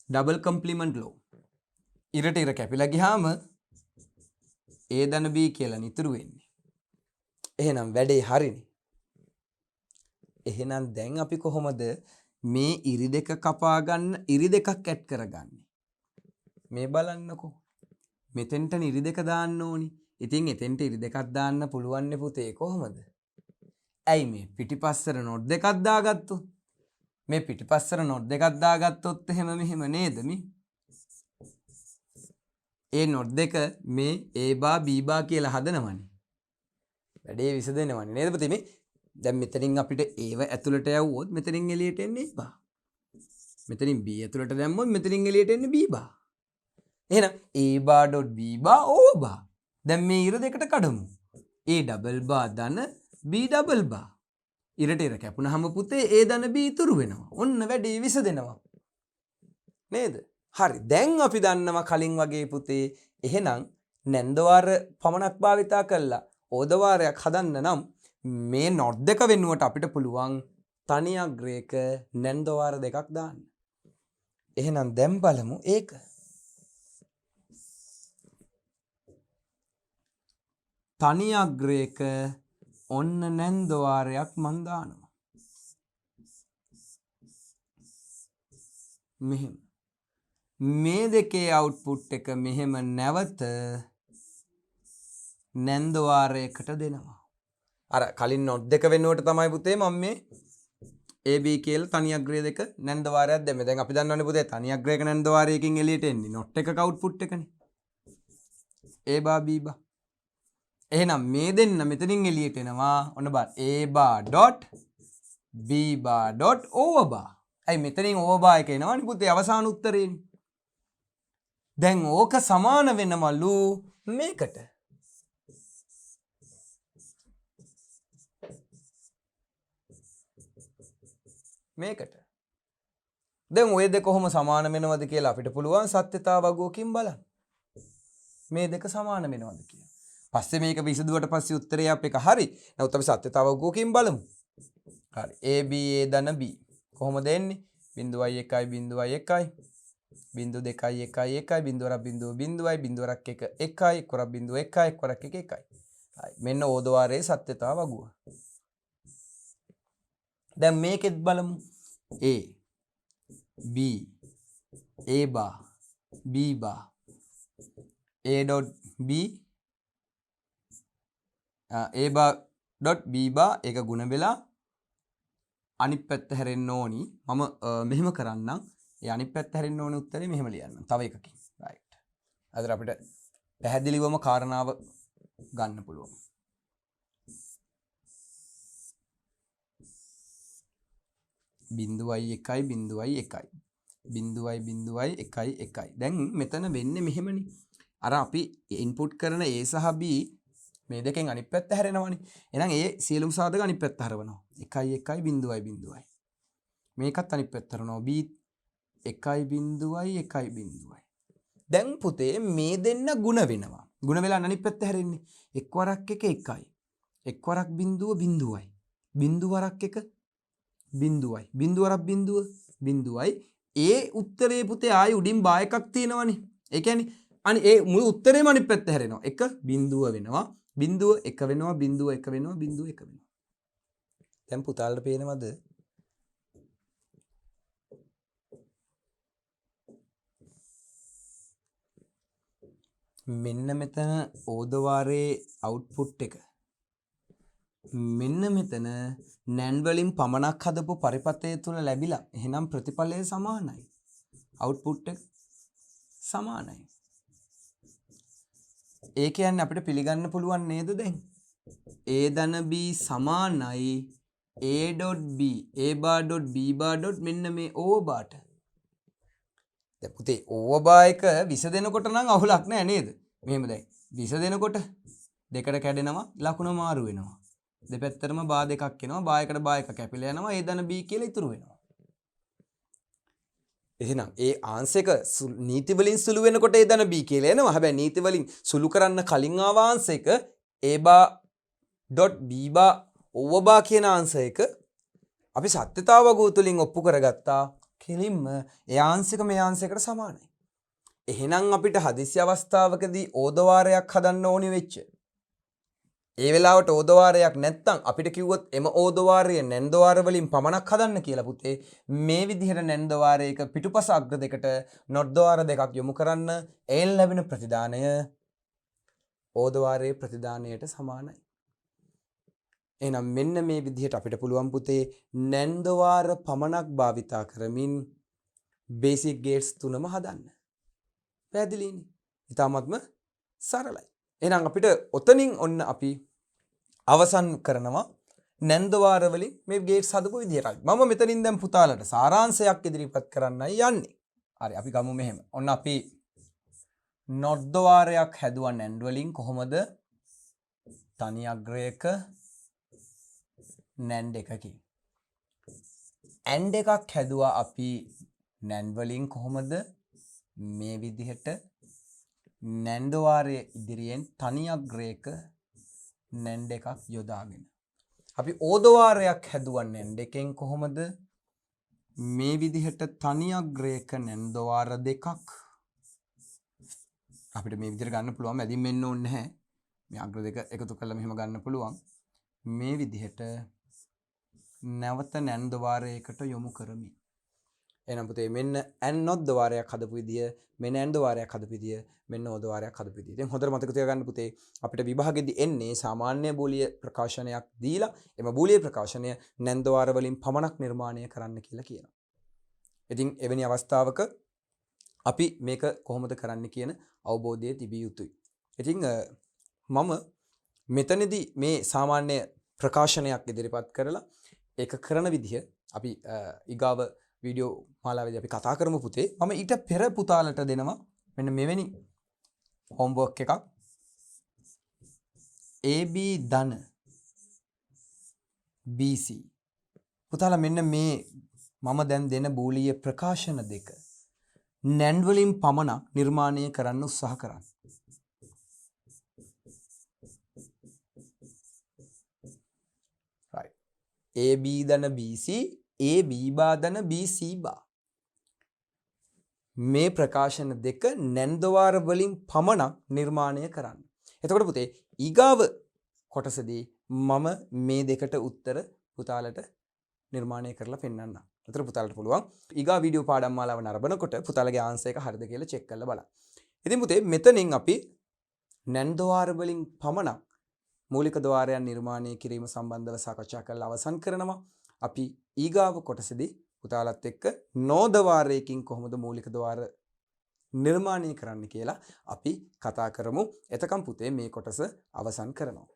ඩබල් කම්ප්ලිමන්ට් ලෝ. ඉරට ඉර කැපිලා ගියාම A ධන B කියලා නිතුරු වෙන්නේ. එහෙනම් වැඩේ හරිනේ. එහෙනම් දැන් අපි කොහොමද මේ ඉරි දෙක කපා ගන්න ඉරි දෙකක් ඇඩ් කරගන්නේ? මේ බලන්නකෝ. මෙතෙන්ට ඉරි දෙක දාන්න ඕනි. ඉතින් එතෙන්ට ඉරි දෙකක් දාන්න පුළුවන් නේ පුතේ කොහොමද? ඇයි මේ පිටිපස්සට නෝට් දෙකක් දාගත්තොත්? මේ පිටිපස්සට නෝට් දෙකක් දාගත්තොත් එහෙම මෙහෙම නේද මේ? ඒ නෝට් දෙක මේ A බා B බා කියලා හදනවනේ. වැඩේ විසදෙනවනේ නේද පුතේ මේ? දැන් මෙතනින් අපිට ඒව ඇතුළට යවුවොත් මෙතනින් එළියට එන්නේ A බා. මෙතනින් B ඇතුළට දැම්මොත් මෙතනින් එළියට එන්නේ B බා. එහෙනම් A බා ඩොට් B බා O බා. දැන් මේ ඉර දෙකට කඩමු. A ඩබල් බා ධන B ඩබල් බා. ඉරට ඉර කැපුණාම පුතේ A ධන B ඉතුරු වෙනවා. ඔන්න වැඩේ විසදෙනවා. නේද? හරි. දැන් අපි දන්නවා කලින් වගේ පුතේ එහෙනම් නැන්දවාර පමණක් භාවිතා කළා ඕදවාරයක් හදන්න නම් මේ නෝට් දෙක වෙනුවට අපිට පුළුවන් තනි අග්‍රයක නැන්දවාර දෙකක් දාන්න. එහෙනම් දැන් බලමු ඒක. තනි අග්‍රයක ඔන්න නැන්දවාරයක් මන් දානවා. මෙහෙම. මේ දෙකේ අවුට්පුට් එක මෙහෙම නැවත නැන්දවාරයකට දෙනවා. අර කලින් නෝට් දෙක වෙනුවට තමයි පුතේ මම මේ AB කියලා තනි අග්‍රය දෙක නැන්දවාරයක් දැම්මේ. දැන් අපි දන්නවනේ පුතේ තනි අග්‍රයක නැන්දවාරයකින් එළියට එන්නේ නෝට් එකක අවුට්පුට් එකනේ. A බා B බා. එහෙනම් මේ දෙන්න මෙතනින් එළියට එනවා. ඔන්න බලන්න. A බා ඩොට් B බා ඩොට් O බා. ඇයි මෙතනින් O බා එක එනවනේ පුතේ අවසාන උත්තරේනේ. දැන් ඕක සමාන වෙනවලු මේකට. මේකට. දැන් ඔය දෙක කොහොම සමාන වෙනවද කියලා අපිට පුළුවන් සත්‍යතාව වගුවකින් බලන්න. මේ දෙක සමාන වෙනවද කියලා. පස්සේ මේක විසඳුවට පස්සේ උත්තරය අප එක හරි. නමුත් අපි සත්‍යතාව වගුවකින් බලමු. හරි. AB A ධන B කොහොමද එන්නේ? 0.1 0.1 0.2 1 1 බිඳුවරක් බිඳුව බිඳුවයි බිඳුවරක් 1 1 එක්වරක් බිඳුව 1 එක්වරක් 1 1. හරි. මෙන්න ඕදවාරයේ සත්‍යතාව වගුව. දැන් මේකෙත් බලමු. A B A බා B බා A dot B A බා dot B බා ඒක ගුණ වෙලා අනිත් පැත්ත හැරෙන්න ඕනි. මම මෙහෙම කරන්නම්. ඒ අනිත් පැත්ත හැරෙන්න ඕනේ උත්තරේ මෙහෙම ලියන්නම්. තව එකකින්. right. අදට අපිට පැහැදිලිවම කාරණාව ගන්න පුළුවන්. බිඳුවයි එකයි බිඳුවයි එකයි බිඳුවයි බිඳුවයි එකයි එකයි. දැන් මෙතන වෙන්නේ මෙහෙමනේ. අර අපි ඉන්පුට් කරන A සහ B මේ දෙකෙන් අනිත් පැත්ත හැරෙනවනේ. එහෙනම් ඒ සියලුම සාධක අනිත් පැත්ත හරවනවා. 1 1 බිඳුවයි බිඳුවයි. මේකත් අනිත් පැත්ත හරවනවා. B 1 බිඳුවයි 1 බිඳුවයි. දැන් පුතේ මේ දෙන්න ಗುಣ වෙනවා. ಗುಣ වෙලා අනිත් පැත්ත හැරෙන්නේ. එක්වරක් 1 1යි. එක්වරක් බිඳුව බිඳුවයි. බිඳුවරක් 1 බිඳුවයි. බිඳුවරක් බිඳුව බිඳුවයි. ඒ උත්තරේ පුතේ ආයි උඩින් බා එකක් තියෙනවනේ. ඒ කියන්නේ අනි ඒ මුළු උත්තරේම අනිත් පැත්ත හැරෙනවා. 1 බිඳුව වෙනවා. බිඳුව 1 වෙනවා. බිඳුව 1 වෙනවා. බිඳුව 1 වෙනවා. දැන් පුතාලට පේනවද? මෙන්න මෙතන ඕදවාරයේ අවුට්පුට් එක. මෙන්න මෙතන නැන් වලින් පමණක් හදපු පරිපථය තුල ලැබිලා. එහෙනම් ප්‍රතිඵලය සමානයි. අවුට්පුට් එක සමානයි. ඒ කියන්නේ අපිට පිළිගන්න පුළුවන් නේද දැන්? A ධන B සමානයි A.B A bar dot B bar dot මෙන්න මේ O bar. දැන් පුතේ O bar එක විසදෙනකොට නම් අහුලක් නෑ නේද? මෙහෙම දැන් විසදෙනකොට දෙකට කැඩෙනවා ලකුණ මාරු වෙනවා. දෙපැත්තටම බා දෙකක් එනවා. බා එකට බා එක කැපිලා යනවා. A ධන B කියලා ඉතුරු වෙනවා. එහෙනම් ඒ ආන්සර් එක නීති වලින් සුළු වෙනකොට A ධන B කියලා එනවා. හැබැයි නීති වලින් සුළු කරන්න කලින් ආව ආන්සර් එක A bar dot B bar O bar කියන ආන්සර් එක අපි සත්‍යතාව ගෝතුලින් ඔප්පු කරගත්තා. කෙලින්ම ඒ ආන්සර් එක මේ ආන්සර් එකට සමානයි. එහෙනම් අපිට හදිසි අවස්ථාවකදී ඕදවාරයක් හදන්න ඕනි වෙච්ච. ඒ වෙලාවට ඕදවාරයක් නැත්තම් අපිට කිව්වොත් එම ඕදවාරය නැන්දවාර වලින් පමණක් හදන්න කියලා පුතේ මේ විදිහට නැන්දවාරයක පිටුපස අග්‍ර දෙකට නොද්දවාර දෙකක් යොමු කරන්න එයින් ලැබෙන ප්‍රතිදානය ඕදවාරයේ ප්‍රතිදානයට සමානයි. එහෙනම් මෙන්න මේ විදිහට අපිට පුළුවන් පුතේ නැන්දවාර පමණක් භාවිතා කරමින් බේසික් ගේට්ස් තුනම හදන්න. පැහැදිලිනේ. ඊටාත්ම සරලයි. එහෙනම් අපිට ඔතනින් ඔන්න අපි අවසන් කරනවා නැන්දවාර වලින් මේ ගේට්ස් හදපු විදිහට. මම මෙතනින් දැන් පුතාලට සාරාංශයක් ඉදිරිපත් කරන්නයි යන්නේ. හරි අපි ගමු මෙහෙම. ඔන්න අපි නොද්දවාරයක් හැදුවා නැන්ඩ් වලින් කොහොමද? තනි අග්‍රයක නැන්ඩ් එකකින්. ඇන්ඩ් එකක් හැදුවා අපි නැන්ඩ් වලින් කොහොමද? මේ විදිහට නැන්දවාරයේ ඉදිරියෙන් තනි අග්‍රයක නැන්ඩ් එකක් යොදාගෙන. අපි ඕදවාරයක් හැදුවා නැන්ඩ් එකෙන් කොහොමද? මේ විදිහට තනි අග්‍රයක නැන්දවාර දෙකක්. අපිට මේ විදිහට ගන්න පුළුවන්. මැදින් මෙන්න ඕනේ නැහැ. මේ අග්‍ර දෙක එකතු කරලා මෙහෙම ගන්න පුළුවන්. මේ විදිහට නැවත නැන්දවාරයකට යොමු කරමි. එහෙනම් පුතේ මෙන්න ඇන්නොද්ද වාරයක් හදපු විදිය, මෙන්න ඇන්ද වාරයක් හදපු විදිය, මෙන්න ඕද වාරයක් හදපු විදිය. දැන් හොඳට මතක තියාගන්න පුතේ අපිට විභාගෙදි එන්නේ සාමාන්‍ය බූලිය ප්‍රකාශනයක් දීලා එම බූලිය ප්‍රකාශනය නැන්ද වාර වලින් පමණක් නිර්මාණය කරන්න කියලා කියනවා. ඉතින් එවැනි අවස්ථාවක අපි මේක කොහොමද කරන්න කියන අවබෝධය තිබිය යුතුයි. ඉතින් මම මෙතනදී මේ සාමාන්‍ය ප්‍රකාශනයක් ඉදිරිපත් කරලා ඒක කරන විදිහ අපි ඊගාව වීඩියෝ මාලාවේදී අපි කතා කරමු පුතේ. මම ඊට පෙර පුතාලට දෙනවා මෙන්න මෙවැනි හෝම්වර්ක් එකක්. AB ධන BC. පුතාලා මෙන්න මේ මම දැන් දෙන බූලිය ප්‍රකාශන දෙක නැන්ඩ් වලින් පමණක් නිර්මාණය කරන්න උත්සාහ කරන්න. right. AB ධන BC AB බා ධන BC බා. මේ ප්‍රකාශන දෙක නැන්දවාර වලින් පමණක් නිර්මාණය කරන්න. එතකොට පුතේ ඊගාව කොටසදී මම මේ දෙකට උත්තර පුතාලට නිර්මාණය කරලා පෙන්නන්නම්. එතකොට පුතාලට පුළුවන් ඊගා වීඩියෝ පාඩම් මාලාව නරඹනකොට පුතාලගේ ආන්සර් එක හරිද කියලා චෙක් කරලා බලන්න. ඉතින් පුතේ මෙතනින් අපි නැන්දවාර වලින් පමණක් මූලික ద్వාරයන් නිර්මාණය කිරීම සම්බන්ධව සාකච්ඡා කරලා අවසන් කරනවා. අපි ඊගාව කොටසදී පුතාලත් එක්ක නෝදවාරයකින් කොහොමද මූලික ద్వාර නිර්මාණය කරන්න කියලා අපි කතා කරමු. එතකම් පුතේ මේ කොටස අවසන් කරනවා.